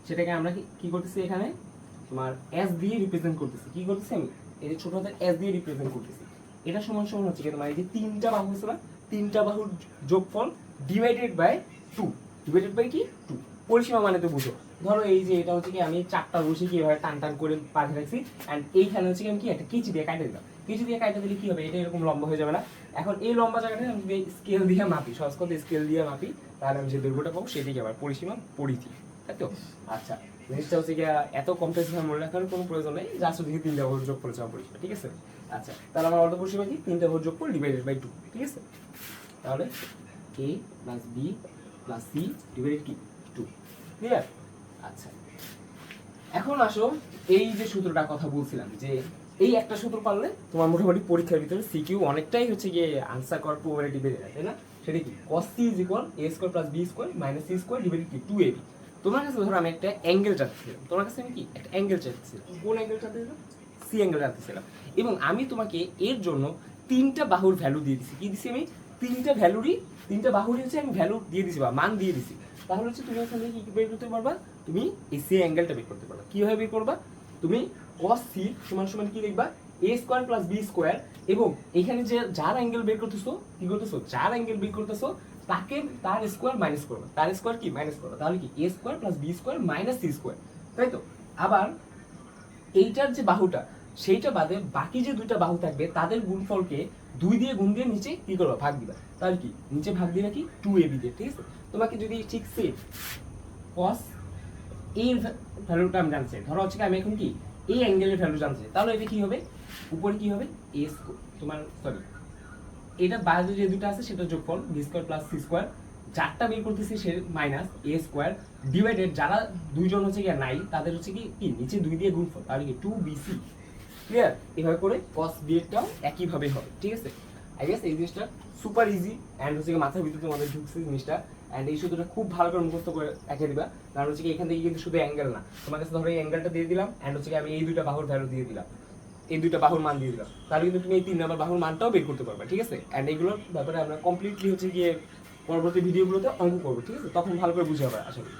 সেটাকে আমরা কি করতেছি, এখানে তোমার এস দিয়ে রিপ্রেজেন্ট করতেছি। কি করতেছি আমি, এই যে ছোট হাতের এস দিয়ে রিপ্রেজেন্ট করতেছি। এটা সমান সমান হচ্ছে কি তোমার এই যে তিনটা বাহু আছে না, তিনটা বাহুর যোগফল ডিভাইডেড বাই 2, ডিভাইডেড বাই কি 2। পরিসীমা মানে তো বুঝো, ধরো এই যে এটা হচ্ছে কি আমি চারটা রশি কি এভাবে টান টান করে পাঠিয়ে রাখছি, এন্ড এইখানে হচ্ছে কি আমি কি একটা কেচি দিয়ে কাটে দিলাম। কেচি দিয়ে কাটে দিলে কি হবে, এটা এরকম লম্বা হয়ে যাবে না। এখন এই লম্বা জায়গাটা আমি যদি স্কেল দিয়ে মাপি, সহজ কথা স্কেল দিয়ে মাপি, তাহলে আমি যে দৈর্ঘ্যটা পাবো সেটাকে আবার পরিসীমা পরিধি, তাই তো। আচ্ছা, জিনিসটা হচ্ছে গিয়ে এত কমপ্লেক্স ভাবে মনে রাখার কোনো প্রয়োজন নেই, জাস্ট ওদিকে তিনটা ভোট যোগ করেছে আমার পরিসীমা, ঠিক আছে। আচ্ছা, তাহলে আমার অর্ধ পরিসীমা কি, তিনটা ভোট যোগ করে ডিভাইডেড বাই 2, ঠিক আছে। তাহলে a plus B plus C divided কি 2, ক্লিয়ার। আচ্ছা, এখন আসো এই যে সূত্রটা কথা বলছিলাম, যে এই একটা সূত্র পারলে তোমার মোটামুটি পরীক্ষার ভিতরে সিকিউ অনেকটাই হচ্ছে গিয়ে আনসার করার প্রবাবিলিটি বেড়ে যায়, তাই না। সেটা কি, cos c is equal a square plus b square minus c square divided কি 2ab। তোমার কাছে ধরো আমি একটা অ্যাঙ্গেল চাচ্ছিলাম, তোমার কাছে আমি কি একটা অ্যাঙ্গেল চাচ্ছিলাম, কোন অ্যাঙ্গেল চাচ্ছিলাম, সি অ্যাঙ্গেল চাচ্ছিলাম, এবং আমি তোমাকে এর জন্য তিনটা বাহুর ভ্যালু দিয়ে দিছি। কি দিছি আমি, তিনটা বাহুরই হচ্ছে আমি ভ্যালু দিয়ে দিছি বা মান দিয়ে দিছি। তাহলে হচ্ছে তুমি এখান থেকে কি বের করতে পারবা, তুমি এই সি অ্যাঙ্গেলটা বের করতে পারবা। কিভাবে বের করবা, তুমি cos c সমান সমান কি লিখবা, a square plus b square, এবং এখানে যে যার অ্যাঙ্গেল বের করতেছো, কি করতেছো, যার অ্যাঙ্গেল বের করতেছো তাকে তার স্কয়ার মাইনাস করবা, তার স্কয়ার কি মাইনাস করবা, তাহলে কি a square plus b square minus c square, তাই তো। আবার এইটার যে বাহুটা সেইটা বাদে বাকি যে দুইটা বাহু থাকবে তাদের গুণফলকে 2 দিয়ে গুণ দিয়ে নিচে কি করবা, ভাগ দিবা। তাহলে কি নিচে ভাগ দিবা কি 2ab দিয়ে, ঠিক আছে। তোমাকে যদি ঠিক সেম cos এর ভ্যালুটা আমি জানছি, ধরো হচ্ছে আমি এখন কি এই অ্যাঙ্গেলের ভ্যালু জানছি, তাহলে এটা কি হবে, উপরে কি হবে a তোমার সরি এটা বাইরে যে দুটো আছে সেটা যোগফল b square plus c square, যারটা বের করতেছি সে মাইনাস a স্কয়ার ডিভাইডেড যারা দুইজন হচ্ছে কি নাই তাদের হচ্ছে কি নিচে 2 দিয়ে গুণফল, তাহলে কি 2bc। ক্লিয়ার? এভাবে করে cos b এরটাও একই ভাবে হবে, ঠিক আছে। আই গেস এই জিনিসটা সুপার ইজি এন্ড হচ্ছে মাথার ভিতরে তোমাদের ঢুকছে জিনিসটা, এন্ড এই সূত্রটা খুব ভালো করে মুখস্থ করে এঁকে দিবা। কারণ হচ্ছে কি এখান থেকে কিন্তু শুধু অ্যাঙ্গেল না, তোমার কাছে ধরো এই অ্যাঙ্গেলটা দিয়ে দিলাম এন্ড হচ্ছে কি আমি এই দুইটা বাহুর ভ্যালু দিয়ে দিলাম, এই দুইটা বাহুর মান দিয়ে দিলাম, তাহলে কিন্তু তুমি এই 3 নাম্বার বাহুর মানটাও বের করতে পারবে, ঠিক আছে। এন্ড এইগুলোর ব্যাপারে আমরা কমপ্লিটলি হচ্ছে গিয়ে পরবর্তী ভিডিওগুলোতে অঙ্ক করবো, ঠিক আছে, তখন ভালো করে বুঝে হবে আশা করি।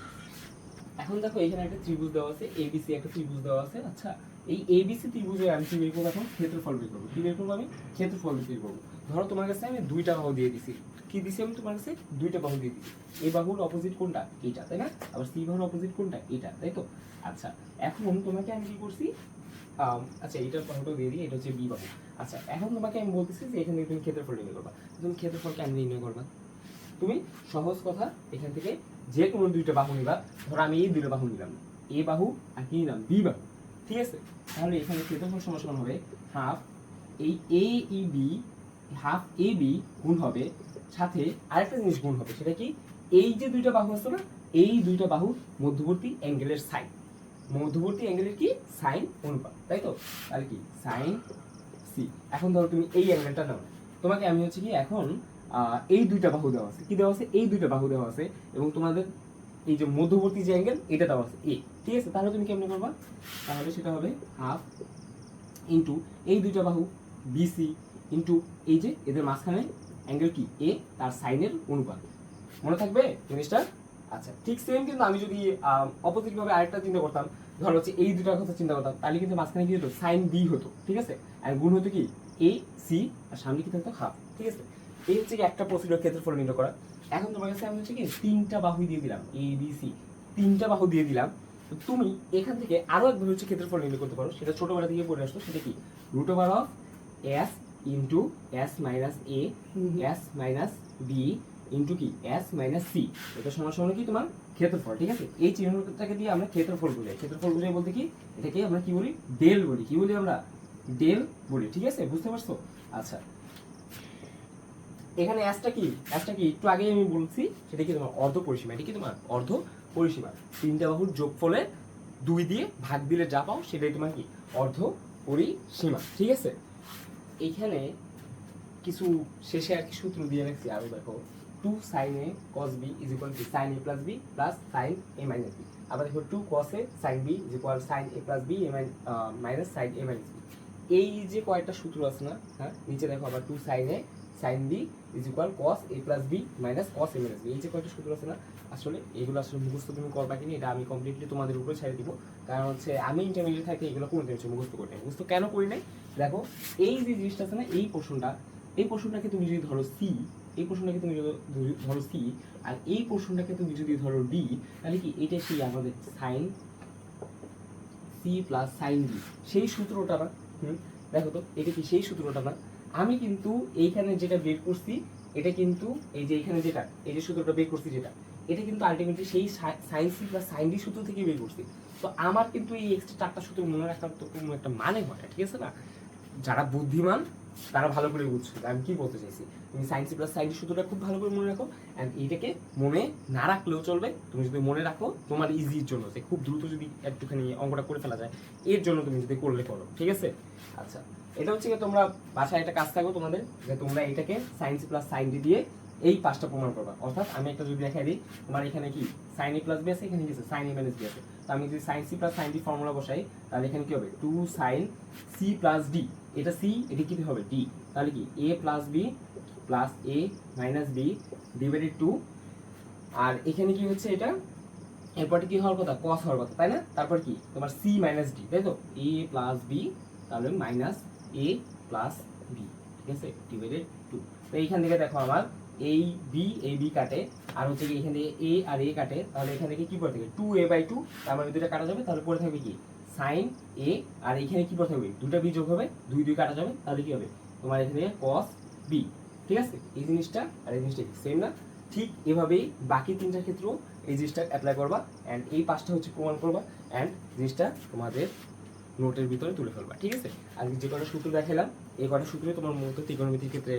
এখন দেখো এখানে একটা ত্রিভুজ দেওয়া আছে, এবিসি একটা ত্রিভুজ দেওয়া আছে। আচ্ছা, এই এবিসি ত্রিভুজের আমি কি বের করবো, এখন ক্ষেত্রফল বের করবো। কি বের করবো আমি, ক্ষেত্রফল বের করবো। ধরো তোমার কাছে আমি দুইটা বাহু দিয়ে দিছি, কি দিছি আমি তোমার কাছে দুইটা বাহু দিয়ে দিছি। এই বাহুর অপোজিট কোনটা, এইটা, তাই না। আবার সি বাহুর অপোজিট কোনটা, এইটা, তাই তো। আচ্ছা এখন তোমাকে আমি কি করছি, আচ্ছা এইটার বাহুটা দিয়ে দিই, এটা হচ্ছে বি বাহু। আচ্ছা এখন তোমাকে আমি বলতেছি যে এখান থেকে তুমি ক্ষেত্রফল নির্ণয় করবা। তুমি ক্ষেত্রফল কেমন নির্ণয় করবা? তুমি সহজ কথা, এখান থেকে যে কোনো দুইটা বাহু নিবা। ধরো আমি এই দুইটা বাহু নিলাম, এ বাহু আর কি নিলাম, বি বাহু, ঠিক আছে? তাহলে এখানে ক্ষেত্রফল সমান হবে হাফ এই এ E B, half A B গুণ হবে সাথে আরেকটা জিনিস গুণ হবে, সেটা কি, এই যে দুইটা বাহু আছে না, এই দুইটা বাহুর মধ্যবর্তী অ্যাঙ্গেলের সাইন, মধ্যবর্তী অ্যাঙ্গেলের কি সাইন অনুপাত, তাই তো? তাহলে কি সাইন সি। এখন ধরো তুমি এই অ্যাঙ্গেলটা নাও, তোমাকে আমি হচ্ছে কি এখন এই দুইটা বাহু দেওয়া আছে, কি দেওয়া আছে, এই দুইটা বাহু দেওয়া আছে, এবং তোমাদের এই যে মধ্যবর্তী যে অ্যাঙ্গেল এটা দেওয়া আছে এ, ঠিক আছে? তাহলে তুমি কেমনে করবা? তাহলে সেটা হবে হাফ ইন্টু এই দুইটা বাহু বিসি ইন্টু এই যে এদের মাঝখানে অ্যাঙ্গেল কি এ, তার সাইনের অনুপাত। মনে থাকবে জিনিসটা? আচ্ছা ঠিক সেম, কিন্তু আমি যদি অপোজিট ভাবে আরেকটা চিন্তা করতাম, ধরো হচ্ছে এই দুটার কথা চিন্তা করতাম, তাহলে কিন্তু মাঝখানে কি হতো, সাইন বি হতো, ঠিক আছে? আর গুণ হতো কি এ সি, আর সামনে কি থাকতো হাফ, ঠিক আছে? এই হচ্ছে কি একটা প্রসিডিউর ক্ষেত্রফল নির্ণয় করা। এখন তোমার কাছে আমি হচ্ছে কি তিনটা বাহু দিয়ে দিলাম, এ বি সি, তিনটা বাহু দিয়ে দিলাম। তো তুমি এখান থেকে আরো একভাবে হচ্ছে ক্ষেত্রফল নির্ণয় করতে পারো, সেটা ছোটবেলা থেকে পড়ে আসতো, সেটা কি root over of S into S minus A S minus B into কি এস মাইনাস সি, এটা সমান কি তোমার ক্ষেত্রফল, ঠিক আছে? এই চিহ্নটাকে দিয়ে আমরা ক্ষেত্রফল বলি। ক্ষেত্রফল বুঝে বলতে কি, এটাকে আমরা কি বলি, ডেল বলি। কি বলি আমরা? ডেল বলি, ঠিক আছে? বুঝতে পারছো? আচ্ছা এখানে অ্যাসটা কি, অ্যাসটা কি একটু আগেই আমি বলছি, সেটা কি তোমার অর্ধ পরিসীমা। এটা কি তোমার অর্ধ পরিসীমা, তিনটা বাহুর যোগফলে 2 দিয়ে ভাগ দিলে যা পাও সেটাই তোমার কি অর্ধ পরিসীমা, ঠিক আছে? এইখানে কিছু শেষে আর কি সূত্র দিয়ে রাখছি আরো, দেখো 2 sin a cos b is equal to sin a plus b plus sin a minus b। আবার দেখো 2 cos a sin b is equal sin a plus b minus sin a minus b। এই যে কয়েকটা সূত্র আছে না, হ্যাঁ নিচে দেখো আবার 2 sin a sin b is equal cos a plus b minus cos a minus b। এই যে কয়েকটা সূত্র আছে না, আসলে এগুলো আসলে মুখস্থ তুমি করবা কিনা এটা আমি কমপ্লিটলি তোমাদের উপরে ছেড়ে দিব। কারণ হচ্ছে আমি ইন্টারমিডিয়েট থাকতে এগুলো কোনোদিন হচ্ছে মুখস্থ করি নাই। মুখস্থ কেন করি নাই? দেখো এই যে জিনিসটা আছে না, এই পোর্শনটাকে তুমি যদি ধরো সি, এই পোর্শনটাকে তুমি যদি ধরো সি, আর এই পোর্শনটাকে তুমি যদি ধরো ডি, তাহলে কি এটা সেই আমাদের sine C plus sine D, সেই সূত্রটা না? দেখো তো এটা কি সেই সূত্রটা না? আমি কিন্তু এইখানে যেটা বের করছি, এটা কিন্তু এই যে এখানে যেটা এই যে সূত্রটা বের করছি যেটা, এটা কিন্তু আলটিমেটলি সেই sine C plus sine D সূত্র থেকে বের করছি। তো আমার কিন্তু এই এক্সট্রা 4টা সূত্র মনে রাখার তো কোনো একটা মানে হয় না, ঠিক আছে না? যারা বুদ্ধিমান তারা ভালো করে বুঝছো আমি কি বলতে চাইছি। তুমি sine C plus sine D সূত্রটা খুব ভালো করে মনে রাখো, অ্যান্ড এইটাকে মনে না রাখলেও চলবে। তুমি যদি মনে রাখো তোমার ইজির জন্য, যে খুব দ্রুত যদি একটুখানি অঙ্কটা করে ফেলা যায়, এর জন্য তুমি যদি করলে করো, ঠিক আছে? আচ্ছা এটা হচ্ছে কি তোমরা বাসায় একটা কাজ থাকো তোমাদের, যে তোমরা এটাকে sine C plus sine D দিয়ে এই 5টা প্রমাণ করবা। অর্থাৎ আমি একটা যদি দেখাই দিই, তোমার এখানে কি সাইন এ প্লাস বি আছে, এখানে কি আছে সাইন এ মাইনাস বি আছে। তো আমি যদি sine C plus sine D formula বসাই, তাহলে এখানে কি হবে 2 সাইন সি প্লাস ডি, এটা সি, এটা কি হবে ডি, তাহলে কি A plus B plus A minus B divided 2, আর এখানে কি হচ্ছে এটা, এরপরে কি হওয়ার কথা, কস হওয়ার কথা, তাই না? তারপর কি তোমার সি মাইনাস ডি, তাই তো? এ প্লাস বি তাহলে মাইনাস এ প্লাস বি, ঠিক আছে, ডিভাইডেড 2। তো এইখান থেকে দেখো আমার এই বি কাটে, আর হচ্ছে কি এখান থেকে এ আর এ কাটে, তাহলে এখান থেকে কি পড়ে থাকবে 2a/2, তার মানে দুটো কাটা যাবে, তাহলে পড়ে থাকবে কি সাইন এ, আর এখানে কি পড়ে থাকবে দুটো বি যোগ হবে, 2 কাটা যাবে, তাহলে কি হবে তোমার এখানে কস বি, ঠিক আছে? এই জিনিসটা আর এই জিনিসটা সেম না? ঠিক এভাবেই বাকি 3টার ক্ষেত্রেও এই জিনিসটা অ্যাপ্লাই করবা, অ্যান্ড এই 5টা হচ্ছে প্রমাণ করবা, অ্যান্ড জিনিসটা তোমাদের নোটের ভিতরে তুলে ফেলবা, ঠিক আছে? আর যে কটা সূত্র দেখালাম, এই কটা সূত্রে তোমার মূলত ত্রিকোণমিতির ক্ষেত্রে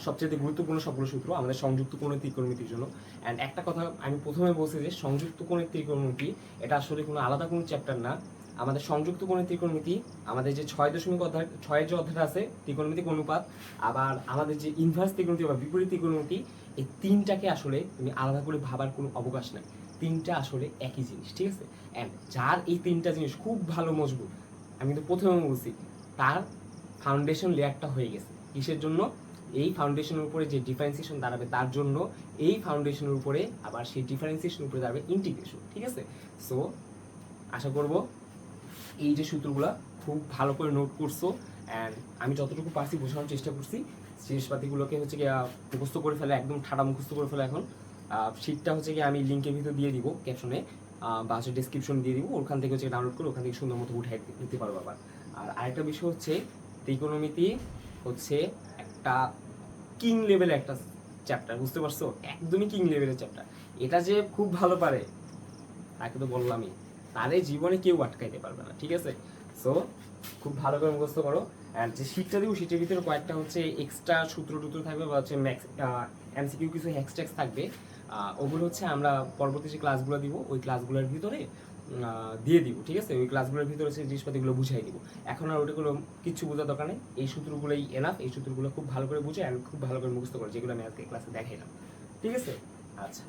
সবচেয়ে গুরুত্বপূর্ণ সবগুলো সূত্র আমাদের সংযুক্ত কোণের ত্রিকোণমিতির জন্য। অ্যান্ড একটা কথা আমি প্রথমে বলছি যে সংযুক্ত কোণের ত্রিকোণমিতি এটা আসলে কোনো আলাদা কোনো চ্যাপ্টার না। আমাদের সংযুক্ত কোণের ত্রিকোণমিতি, আমাদের যে 6.6 যে অধ্যায়টা আছে ত্রিকোণমিতিক অনুপাত, আবার আমাদের যে ইনভার্স ত্রিকোণমিতি বা বিপরীত ত্রিকোণমিতি, এই 3টাকে আসলে তুমি আলাদা করে ভাবার কোনো অবকাশ নাই। 3টা আসলে একই জিনিস, ঠিক আছে? অ্যান্ড যার এই 3টা জিনিস খুব ভালো মজবুত, আমি কিন্তু প্রথমে বলছি তার ফাউন্ডেশন লেয়ারটা হয়ে গেছে। কিসের জন্য? এই ফাউন্ডেশনের উপরে যে ডিফারেন্সিয়েশন দাঁড়াবে তার জন্য, এই ফাউন্ডেশনের উপরে আবার সেই ডিফারেন্সিয়েশনের উপরে দাঁড়াবে ইন্টিগ্রেশন, ঠিক আছে? সো আশা করব এই যে সূত্রগুলো খুব ভালো করে নোট করছো, অ্যান্ড আমি যতটুকু পারছি বোঝানোর চেষ্টা করছি। জিনিসপাতিগুলোকে হচ্ছে গিয়ে মুখস্থ করে ফেলে, একদম ঠাডা মুখস্থ করে ফেলে। এখন শীটটা হচ্ছে গিয়ে আমি লিঙ্কের ভিতর দিয়ে দিব ক্যাপশনে, বা হচ্ছে ডিসক্রিপশন দিয়ে দিব, ওখান থেকে হচ্ছে ডাউনলোড করে ওখান থেকে সুন্দর মতো উঠে নিতে পারবো আবার। আর আরেকটা বিষয় হচ্ছে ত্রিকোণমিতি হচ্ছে একটা কিং লেভেলের একটা চ্যাপ্টার, বুঝতে পারছো? একদমই কিং লেভেলের চ্যাপ্টার। এটা যে খুব ভালো পারে তাকে তো বললামই, তারে জীবনে কেউ আটকাইতে পারবে না, ঠিক আছে? সো খুব ভালো করে মুখস্থ করো। আর যে শীটটা দিব শীটের ভিতরে কয়েকটা হচ্ছে এক্সট্রা সূত্র টুত্র থাকবে বা হচ্ছে ম্যাক্স এমসিকিউ কিছু হ্যাশট্যাগস থাকবে। ওগুলো হচ্ছে আমরা পরবর্তী যে ক্লাসগুলো দিব ওই ক্লাসগুলোর ভিতরে দিয়ে দিব, ঠিক আছে? ওই ক্লাসগুলোর ভিতরে হচ্ছে জিনিসপাতিগুলো বুঝাই দিব। এখন আর ওটাগুলো কিচ্ছু বোঝার দরকার নেই, এই সূত্রগুলোই এনাফ। এই সূত্রগুলো খুব ভালো করে বুঝে আর খুব ভালো করে মুখস্থ করো, যেগুলো আমি আজকে ক্লাসে দেখাইলাম, ঠিক আছে? আচ্ছা।